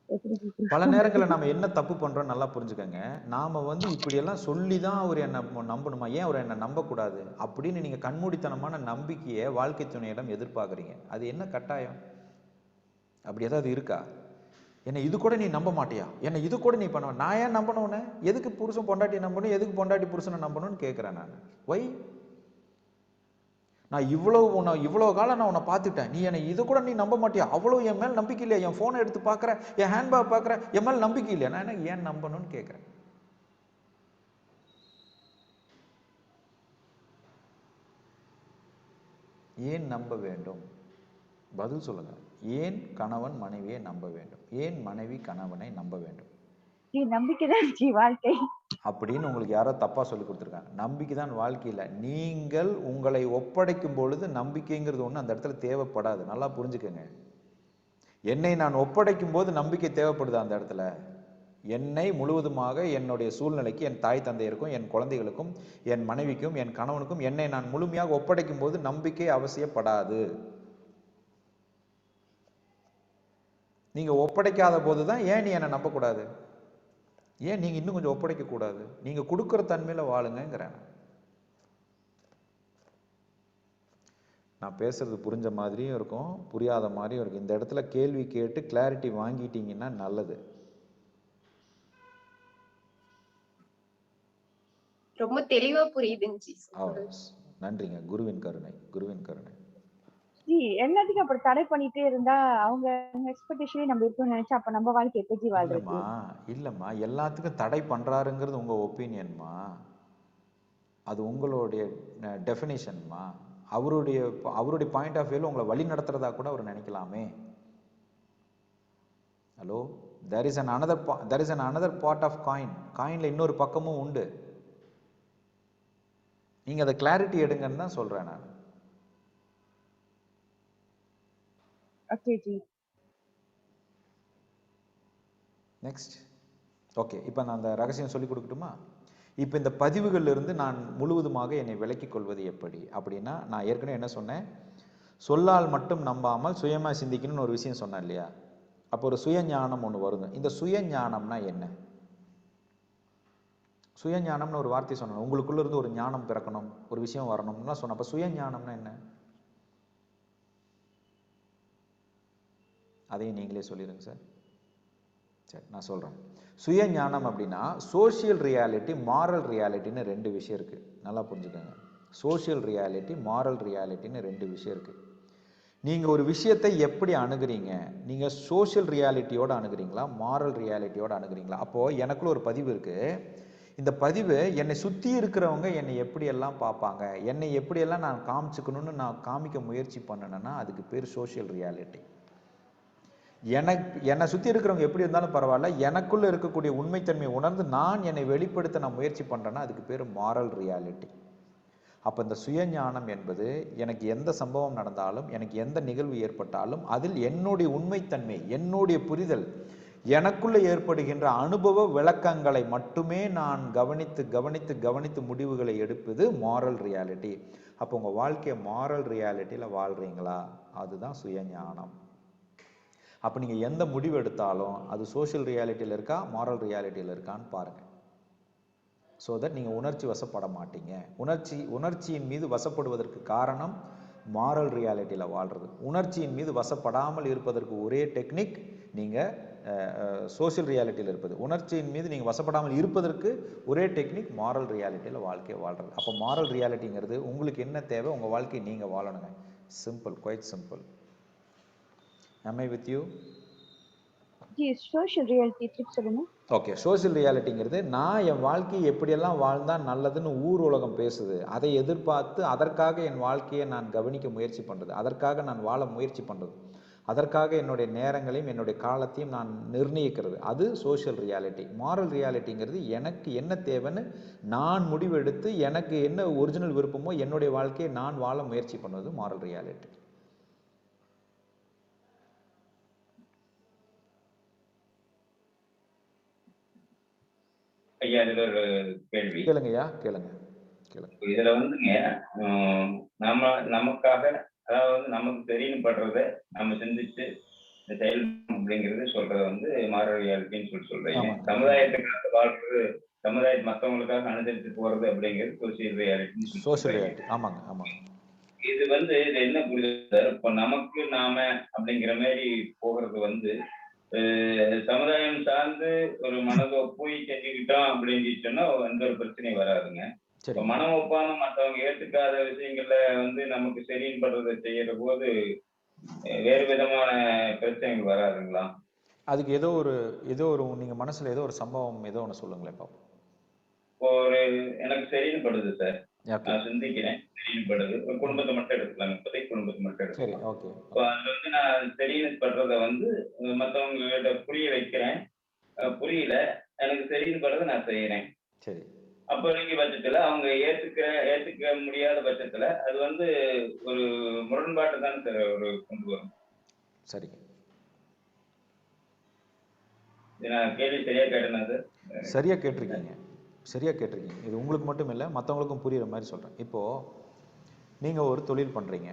எப்படி ஜி proof பல பண்றது? நேரங்களில் நம்ம என்ன தப்பு பண்றோம் நல்லா புரிஞ்சுக்கங்க. நாம வந்து இப்படியெல்லாம் சொல்லி தான் அவர் என்ன நம்பணுமா, ஏன் அவர் என்ன நம்பக்கூடாது அப்படின்னு நீங்க கண்மூடித்தனமான நம்பிக்கையை வாழ்க்கை துணையிடம் எதிர்பார்க்குறீங்க. அது என்ன கட்டாயம்? அப்படி ஏதாவது இருக்கா? என்ன இது கூட நீ நம்ப மாட்டியா, என்ன இது கூட நீ பண்ண, நான் ஏன் நம்பணும்னு? எதுக்கு புருஷன் பொண்டாட்டி நம்பணும், எதுக்கு பொண்டாட்டி புருஷனை நம்பணும்னு கேட்கிறேன் நான். வை? நான் இவ்வளவு காலம் நான் உன்னை பார்த்துட்டேன், நீ என்னை இது கூட நீ நம்ப மாட்டியா? அவ்வளவு என் மேல் நம்பிக்கை இல்லையா? என் போனை எடுத்து பார்க்குற, என் ஹேண்ட்பேக் பார்க்குற, என் மேல் நம்பிக்கை இல்லையா? நான் என்ன ஏன் நம்பணும்னு கேட்குறேன். ஏன் நம்ப வேண்டும்? பதில் சொல்லுங்க. ஏன் கணவன் மனைவியை நம்ப வேண்டும்? ஏன் மனைவி கணவனை நம்ப வேண்டும்? ஜி, நம்பிக்கை தான் ஜி வாழ்க்கை. அப்படின்னு உங்களுக்கு யாரோ தப்பா சொல்லி கொடுத்துருக்காங்க. நம்பிக்கை தான் வாழ்க்கையில். நீங்கள் உங்களை ஒப்படைக்கும் பொழுது நம்பிக்கைங்கிறது ஒன்று அந்த இடத்துல தேவைப்படாது. நல்லா புரிஞ்சுக்கங்க. என்னை நான் ஒப்படைக்கும் போது நம்பிக்கை தேவைப்படுது அந்த இடத்துல. என்னை முழுவதுமாக என்னுடைய சூழ்நிலைக்கு, என் தாய் தந்தையருக்கும், என் குழந்தைகளுக்கும், என் மனைவிக்கும், என் கணவனுக்கும் என்னை நான் முழுமையாக ஒப்படைக்கும் போது நம்பிக்கை அவசியப்படாது. நீங்க ஒப்படைக்காத போதுதான் ஏன் நீ என்னை நம்பக்கூடாது, ஏன் நீங்க இன்னும் கொஞ்சம் ஒப்படைக்க கூடாது, நீங்க கொடுக்கிற தன்மையில வாழுங்கிறேன். நான் பேசுறது புரிஞ்ச மாதிரியும் இருக்கும், புரியாத மாதிரியும் இருக்கும். இந்த இடத்துல கேள்வி கேட்டு கிளாரிட்டி வாங்கிட்டீங்கன்னா நல்லது. ரொம்ப தெளிவா புரியுதுங்க ஜி சொல்றது. நன்றிங்க. குருவின் கருணை, குருவின் கருணை. ஜி, எல்லாத்துக்கும் அப்புறம் தடை பண்ணிட்டே இருந்தா அவங்க எக்ஸ்பெக்டேஷனே நம்ம இருக்கணும்னு நினைச்சா அப்ப நம்ம வாழ்க்கை எப்படி ஜி வாழ்றது? இல்லம்மா, இல்லம்மா, எல்லாத்துக்கும் தடை பண்றாருங்கிறது உங்க ஒப்பீனியன்மா, அது உங்களுடைய டெஃபினிஷன்மா. அவருடைய அவருடைய பாயிண்ட் ஆஃப் வியூல உங்களை வழி நடத்துறதா கூட அவர் நினைக்கலாமே. Hello, there is an another part of coin. காயின்ல இன்னொரு பக்கமும் உண்டு. நீங்க அதை கிளாரிட்டி எடுங்கன்னு தான் சொல்றேன் நான். Okay G. நெக்ஸ்ட். ஓகே, இப்போ நான் அந்த ரகசியம் சொல்லி கொடுக்கட்டுமா? இப்போ இந்த பதிவுகள்ல இருந்து நான் முழுவதுமாக என்னை விலக்கிக் கொள்வது எப்படி அப்படின்னா, நான் ஏற்கனவே என்ன சொன்னேன், சொல்லால் மட்டும் நம்பாமல் சுயமா சிந்திக்கணும்னு ஒரு விஷயம் சொன்னேன் இல்லையா? அப்போ ஒரு சுயஞானம் ஒன்று வருங்க. இந்த சுயஞானம்னா என்ன? சுயஞானம்னு ஒரு வார்த்தை சொன்னேன். உங்களுக்குள்ள இருந்து ஒரு ஞானம் பிறக்கணும், ஒரு விஷயம் வரணும்னா சொன்ன. அப்போ சுயஞானம்னா என்ன? அதையும் நீங்களே சொல்லிடுங்க சார். சரி, நான் சொல்றேன். சுயஞானம் அப்படின்னா சோஷியல் ரியாலிட்டி, மாரல் ரியாலிட்டின்னு ரெண்டு விஷயம் இருக்கு. நல்லா புரிஞ்சுக்கோங்க. சோஷியல் ரியாலிட்டி, மாரல் ரியாலிட்டின்னு ரெண்டு விஷயம் இருக்கு. நீங்க ஒரு விஷயத்தை எப்படி அணுகுறீங்க? நீங்க சோஷியல் ரியாலிட்டியோட அணுகுறீங்களா, மாரல் ரியாலிட்டியோட அணுகுறீங்களா? அப்போ எனக்குள்ள ஒரு பதிவு இருக்கு. இந்த பதிவு என்னை சுற்றி இருக்கிறவங்க என்னை எப்படியெல்லாம் பார்ப்பாங்க, என்னை எப்படியெல்லாம் நான் காமிச்சுக்கணும்னு நான் காமிக்க முயற்சி பண்ணணும்னா அதுக்கு பேர் சோஷியல் ரியாலிட்டி. என்னை சுற்றி இருக்கிறவங்க எப்படி இருந்தாலும் பரவாயில்ல, எனக்குள்ள இருக்கக்கூடிய உண்மைத்தன்மையை உணர்ந்து நான் என்னை வெளிப்படுத்த நான் முயற்சி பண்ணுறேன்னா அதுக்கு பேர் மாரல் ரியாலிட்டி. அப்போ இந்த சுயஞானம் என்பது எனக்கு எந்த சம்பவம் நடந்தாலும், எனக்கு எந்த நிகழ்வு ஏற்பட்டாலும் அதில் என்னுடைய உண்மைத்தன்மை, என்னுடைய புரிதல், எனக்குள்ள ஏற்படுகின்ற அனுபவ விளக்கங்களை மட்டுமே நான் கவனித்து கவனித்து கவனித்து முடிவுகளை எடுப்பது மாரல் ரியாலிட்டி. அப்போ உங்கள் வாழ்க்கையை மாரல் ரியாலிட்டியில் வாழ்கிறீங்களா? அதுதான் சுயஞானம். அப்போ நீங்கள் எந்த முடிவு எடுத்தாலும் அது சோஷியல் ரியாலிட்டியில் இருக்கா, மாரல் ரியாலிட்டியில் இருக்கான்னு பாருங்கள். ஸோ தட் நீங்கள் உணர்ச்சி வசப்பட மாட்டீங்க. உணர்ச்சியின் மீது வசப்படுவதற்கு காரணம் மாரல் ரியாலிட்டியில் வாழ்கிறது. உணர்ச்சியின் மீது வசப்படாமல் இருப்பதற்கு ஒரே டெக்னிக் நீங்கள் சோஷியல் ரியாலிட்டியில் இருப்பது. உணர்ச்சியின் மீது நீங்கள் வசப்படாமல் இருப்பதற்கு ஒரே டெக்னிக் மாரல் ரியாலிட்டியில் வாழ்க்கையை வாழ்கிறது. அப்போ மாரல் ரியாலிட்டிங்கிறது உங்களுக்கு என்ன தேவை, உங்கள் வாழ்க்கையை நீங்கள் வாழணுங்க. Simple, quite simple. Am I with you? Social reality tips சொல்லுங்க. ஓகே, சோஷியல் ரியாலிட்டிங்கிறது நான் என் வாழ்க்கையை எப்படியெல்லாம் வாழ்ந்தால் நல்லதுன்னு ஊர் உலகம் பேசுது, அதை எதிர்பார்த்து அதற்காக என் வாழ்க்கையை நான் கவனிக்க முயற்சி பண்ணுறது, அதற்காக நான் வாழ முயற்சி பண்ணுறது, அதற்காக என்னுடைய நேரங்களையும் என்னுடைய காலத்தையும் நான் நிர்ணயிக்கிறது, அது சோஷியல் ரியாலிட்டி. மாரல் ரியாலிட்டிங்கிறது எனக்கு என்ன தேவைன்னு நான் முடிவெடுத்து எனக்கு என்ன ஒரிஜினல் விருப்பமோ என்னுடைய வாழ்க்கையை நான் வாழ முயற்சி பண்ணுவது மாரல் ரியாலிட்டி. ஐயா, இதுல ஒரு கேள்வி. கேளுங்கய்யா, கேளுங்க. இதுல வந்துங்க நமக்காக, அதாவது நமக்கு தெரியும் படுறத நம்ம சிந்திச்சு செயல் அப்படிங்கிறது சொல்றது வந்து மாரல் ரியாலிட்டின்னு சொல்றீங்க. சமுதாயத்துக்காக வாழ்றது, மற்றவங்களுக்காக அனுசரித்து போறது அப்படிங்கிறது சோசியல் ரியாலிட்டி. Social reality. ஆமாங்க, ஆமாங்க. இது வந்து இது என்ன புரியுது சார்? இப்போ நமக்கு நாம அப்படிங்கிற மாதிரி போகிறது வந்து சமுதாயம் சார்ந்து ஒரு மனதை போய் செஞ்சுக்கிட்டோம் அப்படின்னு சொன்னா எந்த ஒரு பிரச்சனையும் வராதுங்க. மனம் ஒப்பாம மற்றவங்க ஏற்றுக்காத விஷயங்கள்ல வந்து நமக்கு சரின்னு படுறதை செய்யற போது வேறு விதமான பிரச்சனைகள் வராதுங்களா? அதுக்கு ஏதோ ஒரு நீங்க மனசுல ஏதோ ஒரு சம்பவம் ஏதோ ஒண்ணு சொல்லுங்களேன் பாப்போம். ஒரு எனக்கு சரின்னு படுது சார், நான் சிந்திக்கிறேன், சரின்னு படுது. ஒரு குடும்பத்தை மட்டும் எடுத்துக்கலாம், இப்போதைக்கு குடும்பத்தை மட்டும் எடுத்துக்கலாம். அதுல வந்து நான் சரின்னு படுறத வந்து மற்றவங்க கிட்ட புரிய வைக்கிறேன், புரியல, எனக்கு சரின்னு படுறத நான் செய்யறேன். சரி. அப்போ நீங்க பட்சத்துல அவங்க ஏத்துக்க முடியாத பட்சத்துல அது வந்து ஒரு முரண்பாட்டு தான் சார் ஒரு கொண்டு வரும். சரி, நான் கேள்வி சரியா கேட்டேனா சார்? சரியா கேட்டிருக்கீங்க, சரியா கேட்டிருக்கீங்க. இது உங்களுக்கு மட்டும் இல்லை, மற்றவங்களுக்கும் புரியுற மாதிரி சொல்கிறேன். இப்போது நீங்கள் ஒரு தொழில் பண்ணுறீங்க,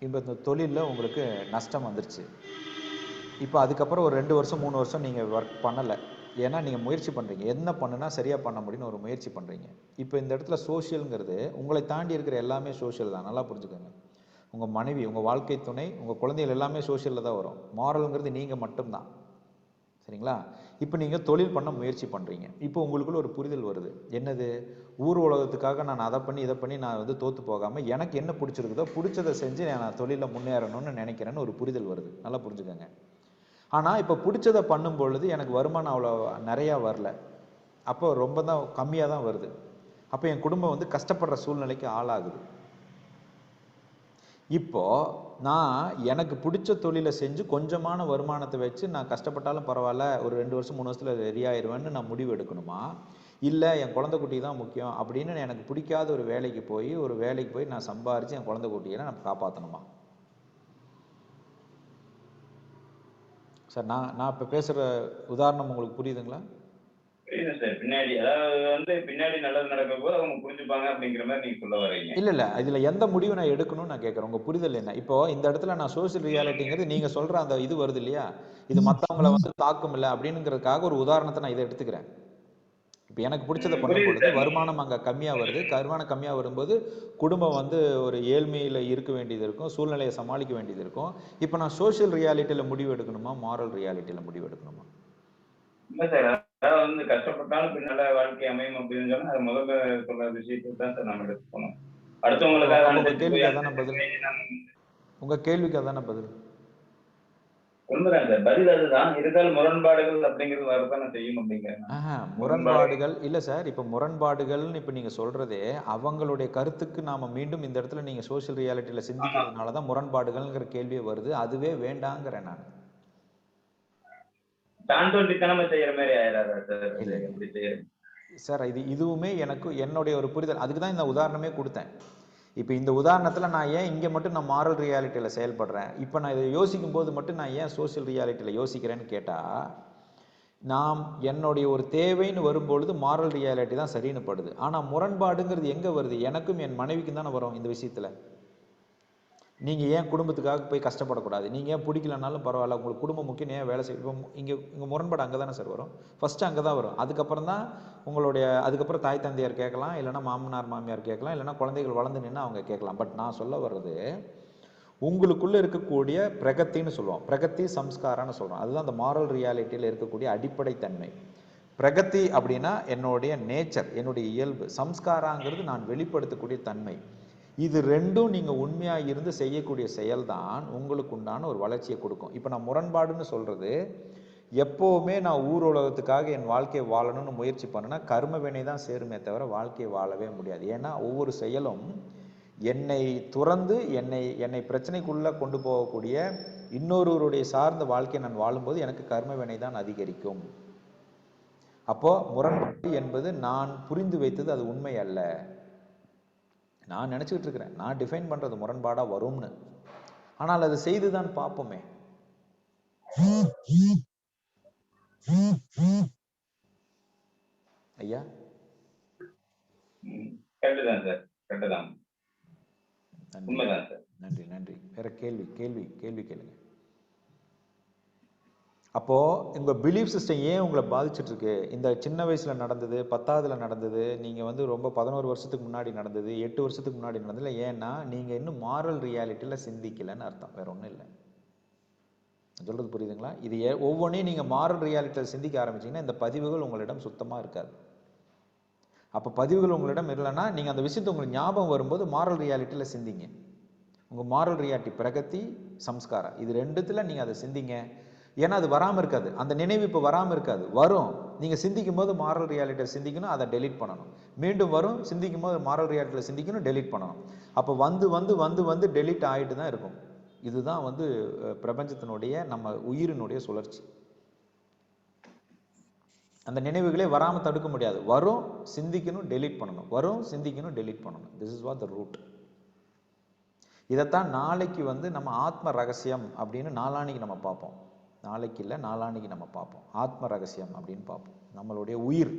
இப்போ இந்த தொழிலில் உங்களுக்கு நஷ்டம் வந்துருச்சு. இப்போ அதுக்கப்புறம் ஒரு 2 வருஷம் 3 வருஷம் நீங்கள் ஒர்க் பண்ணலை, ஏன்னா நீங்கள் முயற்சி பண்ணுறீங்க, என்ன பண்ணுனா சரியாக பண்ண முடியும்னு ஒரு முயற்சி பண்ணுறீங்க. இப்போ இந்த இடத்துல சோஷியலுங்கிறது உங்களை தாண்டி இருக்கிற எல்லாமே சோஷியல் தான், நல்லா புரிஞ்சுக்கோங்க. உங்கள் மனைவி, உங்கள் வாழ்க்கை துணை, உங்கள் குழந்தைகள் எல்லாமே சோஷியலில் தான் வரும். மாரலுங்கிறது நீங்கள் மட்டும்தான், சரிங்களா? இப்போ நீங்கள் தொழில் பண்ண முயற்சி பண்ணுறீங்க. இப்போ உங்களுக்குள்ள ஒரு புரிதல் வருது, என்னது, ஊர் உலகத்துக்காக நான் அதை பண்ணி இதை பண்ணி நான் வந்து தோற்று போகாமல் எனக்கு என்ன பிடிச்சிருக்குதோ பிடிச்சதை செஞ்சு நான் தொழிலில் முன்னேறணும்னு நினைக்கிறேன்னு ஒரு புரிதல் வருது, நல்லா புரிஞ்சுக்கோங்க. ஆனால் இப்போ பிடிச்சதை பண்ணும் பொழுது எனக்கு வருமானம் அவ்வளோ நிறையா வரல, அப்போ ரொம்ப தான் கம்மியாக தான் வருது. அப்போ என் குடும்பம் வந்து கஷ்டப்படுற சூழ்நிலைக்கு ஆளாகுது. இப்போ நான் எனக்கு பிடிச்ச தொழிலை செஞ்சு கொஞ்சமான வருமானத்தை வச்சு நான் கஷ்டப்பட்டாலும் பரவாயில்ல, ஒரு 2 வருஷம் 3 வருஷத்துல ரெடியாயிருவேன்னு நான் முடிவு எடுக்கணுமா, இல்லை என் குழந்தை குட்டி தான் முக்கியம் அப்படின்னு எனக்கு பிடிக்காத ஒரு வேலைக்கு போய் நான் சம்பாரித்து என் குழந்தை குட்டியை நான் காப்பாற்றணுமா? சார், நான் இப்போ பேசுகிற உதாரணம் உங்களுக்கு புரியுதுங்களா? புரியுது சார். பின்னாடி அதாவது வந்து பின்னாடி நல்லது நடக்கும் போது அவங்க புரிஞ்சுப்பாங்க அப்படிங்கிற மாதிரி நீங்க சொல்ல வரீங்க. இல்லை, இதில் எந்த முடிவு நான் எடுக்கணும்னு நான் கேட்குறேன். உங்கள் புரிதல் என்ன? இப்போ இந்த இடத்துல நான் சோஷியல் ரியாலிட்டிங்கிறது நீங்கள் சொல்கிற அந்த இது வருது இல்லையா, இது மற்றவங்களை வந்து தாக்கும் இல்லை அப்படிங்கிறதுக்காக ஒரு உதாரணத்தை நான் இதை எடுத்துக்கிறேன். இப்போ எனக்கு பிடிச்சதை பண்ணும்பொழுது வருமானம் அங்கே கம்மியாக வருது, வருமானம் கம்மியாக வரும்போது குடும்பம் வந்து ஒரு ஏழ்மையில் இருக்க வேண்டியது இருக்கும், சூழ்நிலையை சமாளிக்க வேண்டியது இருக்கும். இப்போ நான் சோஷியல் ரியாலிட்டியில் முடிவு எடுக்கணுமா, மாரல் ரியாலிட்டியில் முடிவு எடுக்கணுமா? இல்லை சார், அதாவது வந்து கஷ்டப்பட்டாலும் பின்னால வாழ்க்கை அமையும் அப்படின்னு சொன்னா அது முதல்ல சொல்ற விஷயத்துக்கு தான் சார் நம்ம எடுத்துக்கணும். அடுத்தவங்களுக்காக உங்கள் கேள்விக்கு அதான பதில்? உங்கள் கேள்விக்கு அதான பதில்? உண்மைதான் சார். பதில் அதுதான். இருந்தாலும் முரண்பாடுகள் அப்படிங்கிறது வரத்தானே செய்யும் அப்படிங்கிறேன் நான். முரண்பாடுகள் இல்ல சார். இப்ப முரண்பாடுகள்னு இப்ப நீங்க சொல்றதே அவங்களுடைய கருத்துக்கு நாம மீண்டும் இந்த இடத்துல நீங்க சோஷியல் ரியாலிட்டியில சிந்திக்கிறதுனால தான் முரண்பாடுகள்ங்கிற கேள்வியே வருது. அதுவே வேண்டாங்கிறேன் நான். தான் தோன்றித்தனமா செய்யற மாதிரி ஆயிடாதா சார்? இல்ல அது எப்படி செய்யறது? சார், இதுவுமே எனக்கு என்னுடைய ஒரு புரிதல். அதுக்கு தான் இந்த உதாரணமே கொடுத்தேன். இப்போ இந்த உதாரணத்துல நான் ஏன் இங்க மட்டும் நான் மாரல் ரியாலிட்டியில செயல்படுறேன், இப்போ நான் இதை யோசிக்கும் போது மட்டும் நான் ஏன் சோஷியல் ரியாலிட்டியில யோசிக்கிறேன்னு கேட்டா, நாம் என்னுடைய ஒரு தேவைன்னு வரும்பொழுது மாரல் ரியாலிட்டி தான் சரின்னு படுது. ஆனா முரண்பாடுங்கிறது எங்க வருது? எனக்கும் என் மனைவிக்கும் தானே வரும் இந்த விஷயத்துல. நீங்க ஏன் குடும்பத்துக்காக போய் கஷ்டப்படக்கூடாது, நீங்க ஏன் பிடிக்கலனாலும் பரவாயில்ல, உங்களுக்கு குடும்பம் முக்கியம், ஏன் வேலை செய்யும், இங்க முரண்பாடு அங்கே தானே சார் வரும். ஃபர்ஸ்ட் அங்கே தான் வரும். அதுக்கப்புறம் தான் உங்களுடைய அதுக்கப்புறம் தாய் தந்தையார் கேட்கலாம், இல்லைன்னா மாமனார் மாமியார் கேட்கலாம், இல்லைன்னா குழந்தைகள் வளர்ந்து நின்று அவங்க கேட்கலாம். பட் நான் சொல்ல வர்றது உங்களுக்குள்ள இருக்கக்கூடிய பிரகத்தின்னு சொல்லுவோம், பிரகத்தி சம்ஸ்காரம்னு சொல்றோம். அதுதான் அந்த மாரல் ரியாலிட்டியில் இருக்கக்கூடிய அடிப்படை தன்மை. பிரகத்தி அப்படின்னா என்னுடைய நேச்சர், என்னுடைய இயல்பு. சம்ஸ்காராங்கிறது நான் வெளிப்படுத்தக்கூடிய தன்மை. இது ரெண்டும் நீங்க உண்மையா இருந்து செய்யக்கூடிய செயல்தான் உங்களுக்கு உண்டான ஒரு வளர்ச்சியை கொடுக்கும். இப்ப நான் முரண்பாடுன்னு சொல்றது, எப்பவுமே நான் ஊர் உலகத்துக்காக என் வாழ்க்கையை வாழணும்னு முயற்சி பண்ணேன்னா கர்ம வினை தான் சேருமே தவிர வாழ்க்கையை வாழவே முடியாது. ஏன்னா ஒவ்வொரு செயலும் என்னை துறந்து என்னை பிரச்சனைக்குள்ள கொண்டு போகக்கூடிய இன்னொருவருடைய சார்ந்த வாழ்க்கையை நான் வாழும்போது எனக்கு கர்ம வினை தான் அதிகரிக்கும். அப்போ முரண்பாடு என்பது நான் புரிந்து வைத்தது அது உண்மை அல்ல. நான் நினைச்சுக்கிட்டு இருக்கிறேன், நான் டிஃபைன் பண்றது முரண்பாடா வரும்னு. ஆனால் அது செய்துதான் பார்ப்போமே. ஐயா கரெக்டுதான் சார், கரெக்டுதான். உண்மைதான் சார். நன்றி நன்றி. வேற கேள்வி கேளுங்க. அப்போ உங்க பிலீஃப் சிஸ்டம் ஏன் உங்களை பாதிச்சுட்டு இருக்கு? இந்த சின்ன வயசுல நடந்தது, 10ஆவதுல நடந்தது, நீங்க ரொம்ப 11 வருஷத்துக்கு முன்னாடி நடந்தது, 8 வருஷத்துக்கு முன்னாடி நடந்ததுல, ஏன்னா நீங்க இன்னும் மாரல் ரியாலிட்டியில சிந்திக்கலன்னு அர்த்தம், வேற ஒன்றும் இல்லை. சொல்றது புரியுதுங்களா? இது ஒவ்வொன்றையும் நீங்க மாரல் ரியாலிட்டியில சிந்திக்க ஆரம்பிச்சீங்கன்னா இந்த பதிவுகள் உங்களிடம் சுத்தமா இருக்காது. அப்ப பதிவுகள் உங்களிடம் இல்லைன்னா நீங்க அந்த விஷயத்தை உங்களுக்கு ஞாபகம் வரும்போது மாரல் ரியாலிட்டியில சிந்திங்க. உங்க மாரல் ரியாலிட்டி பிரகத்தி சம்ஸ்காரம் இது ரெண்டுத்துல நீங்க அதை சிந்திங்க. ஏன்னா அது வராம இருக்காது, அந்த நினைவு இப்ப வராம இருக்காது, வரும். நீங்க சிந்திக்கும் போது மாரல் ரியாலிட்டியை சிந்திக்கணும், அதை டெலீட் பண்ணணும். மீண்டும் வரும், சிந்திக்கும் போது மாரல் ரியாலிட்டியில சிந்திக்கணும், டெலீட் பண்ணணும். அப்ப வந்து டெலீட் ஆகிட்டு தான் இருக்கும். இதுதான் பிரபஞ்சத்தினுடைய நம்ம உயிரினுடைய சுழற்சி. அந்த நினைவுகளே வராம தடுக்க முடியாது. வரும், சிந்திக்கணும், டெலீட் பண்ணணும், வரும், சிந்திக்கணும், டெலீட் பண்ணணும். This is what the root. இதைத்தான் நாளைக்கு நம்ம ஆத்ம ரகசியம் அப்படின்னு நாளான்னைக்கு நம்ம பார்ப்போம். நாளைக்கு இல்லை, நாளான்னைக்கு நம்ம பார்ப்போம். ஆத்ம ரகசியம் அப்படின்னு பார்ப்போம். நம்மளுடைய உயிர்,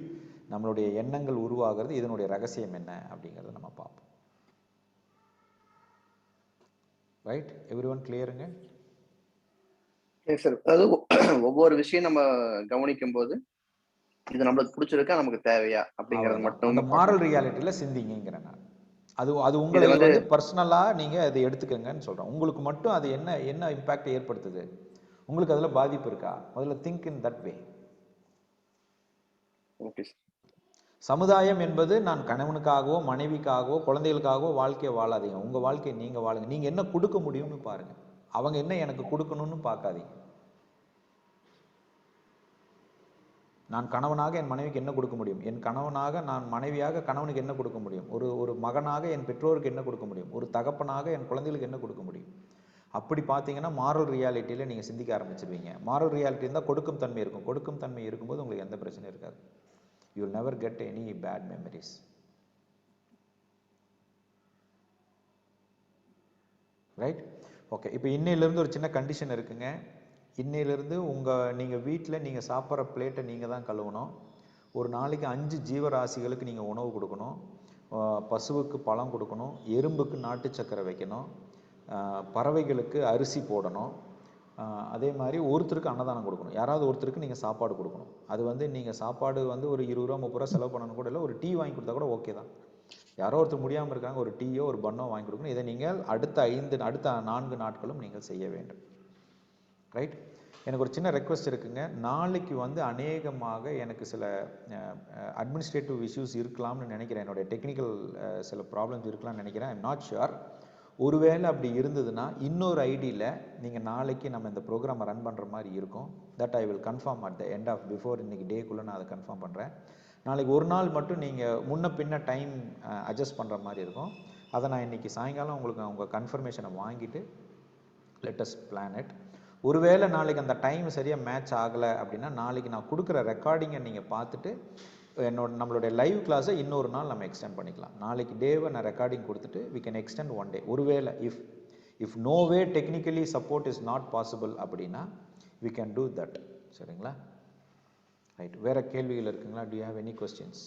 நம்மளுடைய எண்ணங்கள் உருவாகிறது, இதனுடைய ரகசியம் என்ன அப்படிங்கிறத நம்ம பார்ப்போம். ரைட், எவ்ரி ஒன் கிளியருங்க? சார், அதாவது ஒவ்வொரு விஷயம் நம்ம கவனிக்கும் போது இது நம்மளுக்கு பிடிச்சிருக்கா, நமக்கு தேவையா அப்படிங்கறது மட்டும் அந்த மாரல் ரியாலிட்டியில சிந்திங்கிறேன் நான். அது உங்களுக்கு பர்சனலா நீங்க அதை எடுத்துக்கங்கன்னு சொல்றேன். உங்களுக்கு மட்டும் அது என்ன இம்பாக்ட் ஏற்படுத்துது, உங்களுக்கு அதுல பாதிப்பு இருக்கா, முதல்ல think in that way. Okay. சமுதாயம் என்பது நான் கணவனுக்காகவோ மனைவிக்காகவோ குழந்தைகளுக்காகவோ வாழ்க்கையை வாழாதீங்க. உங்க வாழ்க்கையை நீங்க வாழுங்க. நீங்க என்ன கொடுக்க முடியும்னு பாருங்க, அவங்க என்ன எனக்கு கொடுக்கணும்னு பார்க்காதீங்க. நான் கணவனாக என் மனைவிக்கு என்ன கொடுக்க முடியும், என் கணவனாக நான் மனைவியாக கணவனுக்கு என்ன கொடுக்க முடியும், ஒரு மகனாக என் பெற்றோருக்கு என்ன கொடுக்க முடியும், ஒரு தகப்பனாக என் குழந்தைகளுக்கு என்ன கொடுக்க முடியும். அப்படி பார்த்தீங்கன்னா மாரல் ரியாலிட்டியில நீங்க சிந்திக்க ஆரம்பிச்சிருவீங்க. மாரல் ரியாலிட்டி இருந்தால் கொடுக்கும் தன்மை இருக்கும். கொடுக்கும் தன்மை இருக்கும்போது உங்களுக்கு எந்த பிரச்சனையும் இருக்காது. You will never get any bad memories. Right, okay. இப்போ இன்னையிலிருந்து ஒரு சின்ன கண்டிஷன் இருக்குங்க. இன்னையிலிருந்து நீங்கள் வீட்டில் நீங்கள் சாப்பிட்ற பிளேட்டை நீங்கள் தான் கழுவணும். ஒரு நாளைக்கு 5 ஜீவராசிகளுக்கு நீங்கள் உணவு கொடுக்கணும். பசுவுக்கு பழம் கொடுக்கணும், எறும்புக்கு நாட்டு சக்கரை வைக்கணும், பறவைகளுக்கு அரிசி போடணும். அதே மாதிரி ஒருத்தருக்கு அன்னதானம் கொடுக்கணும். யாராவது ஒருத்தருக்கு நீங்கள் சாப்பாடு கொடுக்கணும். அது நீங்கள் சாப்பாடு ஒரு 20 ரூபா 30 ரூபா செலவு பண்ணணும் கூட இல்லை, ஒரு டீ வாங்கி கொடுத்தா கூட ஓகே தான். யாரோ ஒருத்தர் முடியாமல் இருக்காங்க, ஒரு டீயோ ஒரு பன்னோ வாங்கி கொடுக்கணும். இதை நீங்கள் அடுத்த 4 நாட்களும் நீங்கள் செய்ய வேண்டும். ரைட், எனக்கு ஒரு சின்ன ரெக்வஸ்ட் இருக்குங்க. நாளைக்கு அநேகமாக எனக்கு சில அட்மினிஸ்ட்ரேட்டிவ் இஷ்யூஸ் இருக்கலாம்னு நினைக்கிறேன். என்னுடைய டெக்னிக்கல் சில ப்ராப்ளம்ஸ் இருக்கலாம்னு நினைக்கிறேன். I'm not sure. ஒருவேளை அப்படி இருந்ததுன்னா இன்னொரு ஐடியில் நீங்கள் நாளைக்கு நம்ம இந்த ப்ரோக்ராமை ரன் பண்ணுற மாதிரி இருக்கும். That I will confirm at the end of before இன்னைக்கு டேக்குள்ளே நான் அதை கன்ஃபார்ம் பண்ணுறேன். நாளைக்கு ஒரு நாள் மட்டும் நீங்கள் முன்ன பின்ன டைம் அட்ஜஸ்ட் பண்ணுற மாதிரி இருக்கும். அதை நான் இன்றைக்கி சாயங்காலம் உங்களுக்கு உங்கள் கன்ஃபர்மேஷனை வாங்கிட்டு லெட்டஸ் பிளான் இட். ஒருவேளை நாளைக்கு அந்த டைம் சரியாக மேட்ச் ஆகலை அப்படின்னா நாளைக்கு நான் கொடுக்குற ரெக்கார்டிங்கை நீங்கள் பார்த்துட்டு நம்மளுடைய லைவ் கிளாஸை இன்னொரு நாள் நம்ம எக்ஸ்டெண்ட் பண்ணிக்கலாம். நாளைக்கு டேவை நான் ரெக்கார்டிங் கொடுத்துட்டு we can extend one day. ஒருவேளை if no way technically support is not possible அப்படின்னா வி கேன் டூ தட். சரிங்களா? ரைட். வேற கேள்விகள் இருக்குங்களா? Do you have any questions?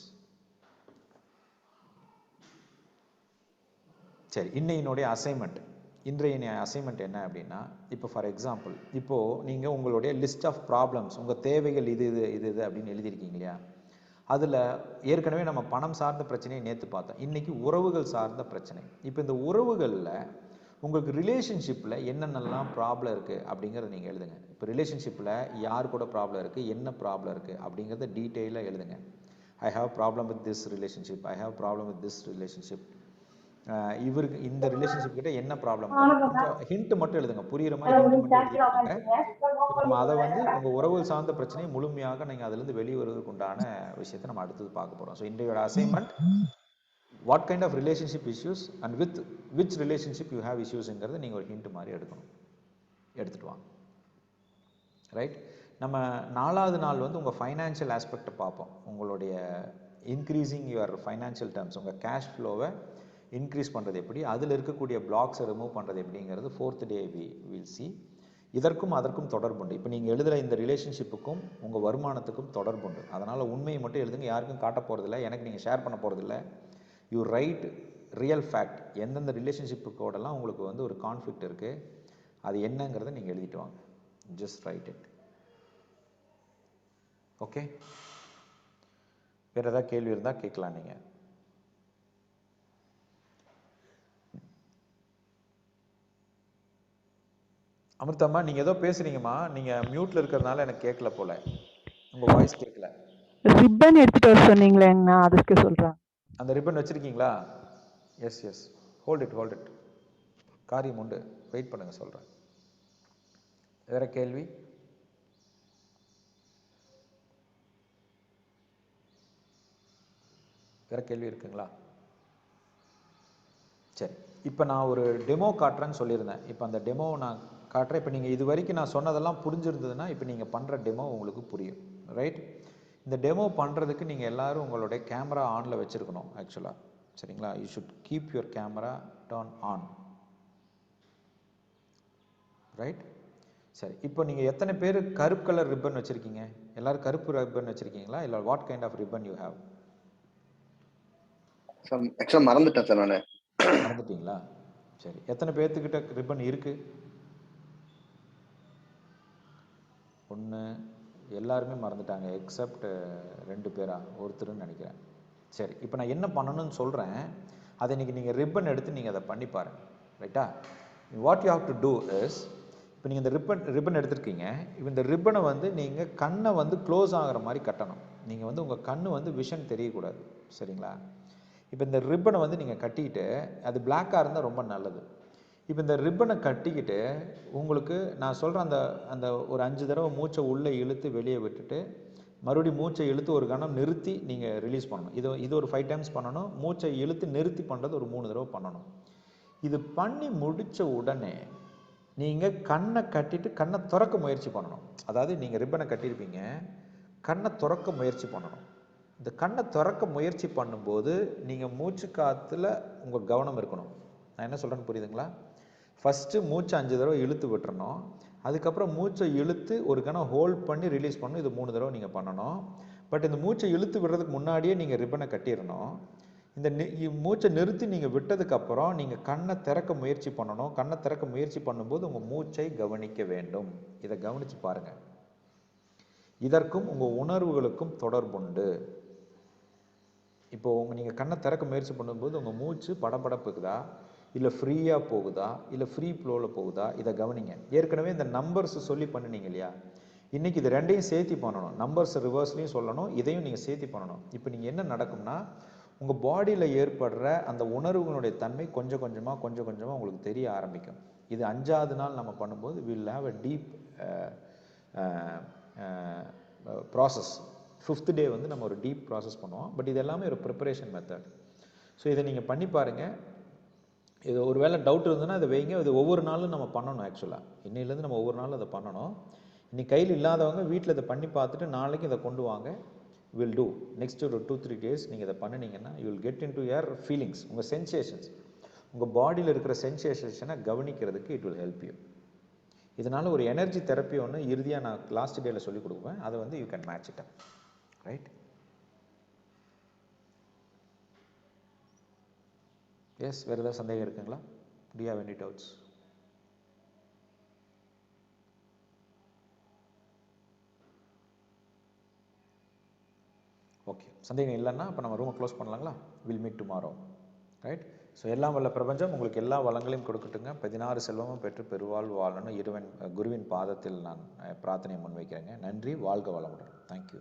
சரி, இன்னையினுடைய அசைன்மெண்ட். இன்றைய அசைன்மெண்ட் என்ன அப்படின்னா, இப்போ ஃபார் எக்ஸாம்பிள் இப்போது நீங்கள் உங்களுடைய லிஸ்ட் ஆஃப் ப்ராப்ளம்ஸ், உங்கள் தேவைகள் இது அப்படின்னு எழுதியிருக்கீங்க இல்லையா? அதில் ஏற்கனவே நம்ம பணம் சார்ந்த பிரச்சனையை நேற்று பார்த்தோம். இன்றைக்கி உறவுகள் சார்ந்த பிரச்சனை. இப்போ இந்த உறவுகளில் உங்களுக்கு ரிலேஷன்ஷிப்பில் என்னென்னலாம் ப்ராப்ளம் இருக்குது அப்படிங்கிறத நீங்கள் எழுதுங்க. இப்போ ரிலேஷன்ஷிப்பில் யார் கூட ப்ராப்ளம் இருக்குது, என்ன ப்ராப்ளம் இருக்குது அப்படிங்கிறத டீட்டெயிலாக எழுதுங்க. I have problem with this relationship, I have problem with this relationship, இவருக்கு இந்த ரிலேஷன்ஷிப் கிட்ட என்ன ப்ராப்ளம், ஹிண்ட் மட்டும் எழுதுங்க. புரியுற மாதிரி ஹிண்ட் மட்டும் எழுதிருக்காங்க. நம்ம அதை உங்கள் உறவுகள் சார்ந்த பிரச்சனையை முழுமையாக நீங்கள் அதுலேருந்து வெளியே வருவதற்கு உண்டான விஷயத்தை நம்ம அடுத்தது பார்க்க போகிறோம். ஸோ இன்றையோட assignment, what kind of relationship issues and with which relationship you have இஷ்யூஸுங்கிறது நீங்கள் ஒரு ஹிண்ட் மாதிரி எடுத்துகிட்டு வாங்க. ரைட். நம்ம 4வது நாள் உங்கள் ஃபைனான்ஷியல் ஆஸ்பெக்டை பார்ப்போம். உங்களுடைய இன்க்ரீஸிங் யுவர் ஃபைனான்ஷியல் டேர்ம்ஸ், உங்கள் கேஷ் ஃப்ளோவை இன்க்ரீஸ் பண்ணுறது எப்படி, அதில் இருக்கக்கூடிய பிளாக்ஸை ரிமூவ் பண்ணுறது எப்படிங்கிறது 4th டே வில் சி. இதற்கும் அதற்கும் தொடர்புண்டு. இப்போ நீங்கள் எழுதுகிற இந்த ரிலேஷன்ஷிப்புக்கும் உங்கள் வருமானத்துக்கும் தொடர்புண்டு. அதனால் உண்மையை மட்டும் எழுதுங்க, யாருக்கும் காட்ட போகிறதில்ல, எனக்கு நீங்கள் ஷேர் பண்ண போகிறதில்ல. You right real fact. எந்தெந்த ரிலேஷன்ஷிப்புக்கோடலாம் உங்களுக்கு ஒரு கான்ஃப்ளிக்ட் இருக்குது, அது என்னங்கிறத நீங்கள் எழுதிட்டு வாங்க. Just right it. ஓகே. வேறு ஏதாவது கேள்வி இருந்தால் கேட்கலாம் நீங்கள். அமிர்தம்மா, நீங்கள் ஏதோ பேசுறீங்கம்மா, நீங்கள் மியூட்டில் இருக்கிறதுனால எனக்கு கேட்கல போல, உங்கள் வாய்ஸ் கேட்கல. ரிப்பன் எடுத்துட்டு வர சொன்னீங்களேங்கண்ணா, அதுக்கு சொல்கிறேன். அந்த ரிப்பன் வச்சுருக்கீங்களா? எஸ். Hold it. காரியம் உண்டு, வெயிட் பண்ணுங்க, சொல்கிறேன். வேற கேள்வி? வேற கேள்வி இருக்குங்களா? சரி, இப்போ நான் ஒரு டெமோ காட்டுறேன்னு சொல்லியிருந்தேன். இப்போ அந்த டெமோ நான் காட்டுறேன். இப்போ நீங்கள் இது வரைக்கும் நான் சொன்னதெல்லாம் புரிஞ்சிருந்ததுன்னா இப்போ நீங்கள் பண்ணுற டெமோ உங்களுக்கு புரியும். ரைட். இந்த டெமோ பண்ணுறதுக்கு நீங்கள் எல்லோரும் உங்களுடைய கேமரா ஆனில் வச்சுருக்கணும் ஆக்சுவலாக. சரிங்களா? You should keep your camera turn on. Right. சரி, இப்போ நீங்கள் எத்தனை பேர் கருப்பு கலர் ரிப்பன் வச்சுருக்கீங்க? எல்லோரும் கருப்பு ரிப்பன் வச்சுருக்கீங்களா? இல்லை what kind of ribbon you have? ஆக்சுவலாக மறந்துட்டேன் சார். நான் மறந்துட்டீங்களா? சரி, எத்தனை பேர்த்துக்கிட்ட ரிப்பன் இருக்குது? ஒன்று. எல்லாருமே மறந்துட்டாங்க எக்ஸப்ட் 2 பேரா, ஒருத்தருன்னு நினைக்கிறேன். சரி, இப்போ நான் என்ன பண்ணணும்னு சொல்கிறேன், அதை இன்றைக்கி நீங்கள் ரிப்பன் எடுத்து நீங்கள் அதை பண்ணி பாருங்கள். ரைட்டா? What you have to do is, இப்போ நீங்கள் இந்த ரிப்பன் எடுத்துருக்கீங்க. இப்போ இந்த ரிப்பனை நீங்கள் கண்ணை க்ளோஸ் ஆகிற மாதிரி கட்டணும். நீங்கள் உங்கள் கண்ணு விஷன் தெரியக்கூடாது. சரிங்களா? இப்போ இந்த ரிப்பனை நீங்கள் கட்டிக்கிட்டு, அது பிளாக்காக இருந்தால் ரொம்ப நல்லது. இப்போ இந்த ரிப்பனை கட்டிக்கிட்டு உங்களுக்கு நான் சொல்கிறேன், அந்த ஒரு 5 தடவை மூச்சை உள்ளே இழுத்து வெளியே விட்டுட்டு மறுபடியும் மூச்சை இழுத்து ஒரு கணம் நிறுத்தி நீங்கள் ரிலீஸ் பண்ணணும். இது ஒரு 5 டைம்ஸ் பண்ணணும். மூச்சை இழுத்து நிறுத்தி பண்ணுறது ஒரு 3 தடவை பண்ணணும். இது பண்ணி முடித்த உடனே நீங்கள் கண்ணை கட்டிட்டு கண்ணை திறக்க முயற்சி பண்ணணும். அதாவது நீங்கள் ரிப்பனை கட்டியிருப்பீங்க, கண்ணை திறக்க முயற்சி பண்ணணும். இந்த கண்ணை திறக்க முயற்சி பண்ணும்போது நீங்கள் மூச்சு காற்றுல உங்கள் கவனம் இருக்கணும். நான் என்ன சொல்கிறேன்னு புரியுதுங்களா? ஃபஸ்ட்டு மூச்சை 5 தடவை இழுத்து விட்டுறணும். அதுக்கப்புறம் மூச்சை இழுத்து ஒரு கணம் ஹோல்ட் பண்ணி ரிலீஸ் பண்ணணும். இது 3 தடவை நீங்கள் பண்ணணும். பட் இந்த மூச்சை இழுத்து விடுறதுக்கு முன்னாடியே நீங்கள் ரிப்பனை கட்டிடணும். இந்த மூச்சை நிறுத்தி நீங்கள் விட்டதுக்கப்புறம் நீங்கள் கண்ணை திறக்க முயற்சி பண்ணணும். கண்ணை திறக்க முயற்சி பண்ணும்போது உங்கள் மூச்சை கவனிக்க வேண்டும். இதை கவனித்து பாருங்கள். இதற்கும் உங்கள் உணர்வுகளுக்கும் தொடர்புண்டு. இப்போது நீங்கள் கண்ணை திறக்க முயற்சி பண்ணும்போது உங்கள் மூச்சு படபடப்புக்குதா, இல்லை ஃப்ரீயாக போகுதா, இல்லை ஃப்ரீ ஃப்ளோவில் போகுதா, இதை கவனிங்க. ஏற்கனவே இந்த நம்பர்ஸ் சொல்லி பண்ணினீங்க இல்லையா? இன்றைக்கி இது 2ஐயும் சேர்த்து பண்ணணும். நம்பர்ஸ் ரிவர்ஸ்லையும் சொல்லணும், இதையும் நீங்கள் சேர்த்து பண்ணணும். இப்போ நீங்கள் என்ன நடக்கும்னா, உங்கள் பாடியில் ஏற்படுற அந்த உணர்வுகளுடைய தன்மை கொஞ்சம் கொஞ்சமாக உங்களுக்கு தெரிய ஆரம்பிக்கும். இது 5வது நாள் நம்ம பண்ணும்போது will have a deep process. 5th டே வந்து நம்ம ஒரு டீப் ப்ராசஸ் பண்ணுவோம். பட் இது எல்லாமே ஒரு ப்ரிப்பரேஷன் மெத்தட். ஸோ இதை நீங்கள் பண்ணி பாருங்கள். இது ஒரு வேளை டவுட் இருந்ததுன்னா அதை வைங்க. இது ஒவ்வொரு நாளும் நம்ம பண்ணணும். ஆக்சுவலாக இன்னையிலேருந்து நம்ம ஒவ்வொரு நாளும் அதை பண்ணணும். இன்னைக்கு கையில் இல்லாதவங்க வீட்டில் இதை பண்ணி பார்த்துட்டு நாளைக்கு இதை கொண்டு வாங்க. வில் டூ நெக்ஸ்ட் ஒரு 2-3 days நீங்கள் இதை பண்ணினீங்கன்னா you will get into your feelings. உங்கள் சென்சேஷன்ஸ், உங்கள் பாடியில் இருக்கிற சென்சேஷனை கவனிக்கிறதுக்கு இட் வில் ஹெல்ப் யூ. இதனால் ஒரு எனர்ஜி தெரப்பி ஒன்று இறுதியாக நான் லாஸ்ட் டேயில் சொல்லிக் கொடுப்பேன். அதை வந்து you can match it up. Right? Yes, வேறு ஏதாவது சந்தேகம் இருக்குங்களா? Do you have any doubts? Okay, சந்தேகம் இல்லைன்னா இப்போ நம்ம ரூமை க்ளோஸ் பண்ணலாங்களா? Will meet tomorrow. Right? So எல்லாம் வல்ல பிரபஞ்சம் உங்களுக்கு எல்லா வளங்களையும் கொடுக்கட்டுங்க. 16 செல்வமும் பெற்று பெருவாழ் வாழணும். குருவின் பாதத்தில் நான் பிரார்த்தனை முன்வைக்கிறேங்க. நன்றி. வாழ்க வளமுடன். தேங்க்யூ.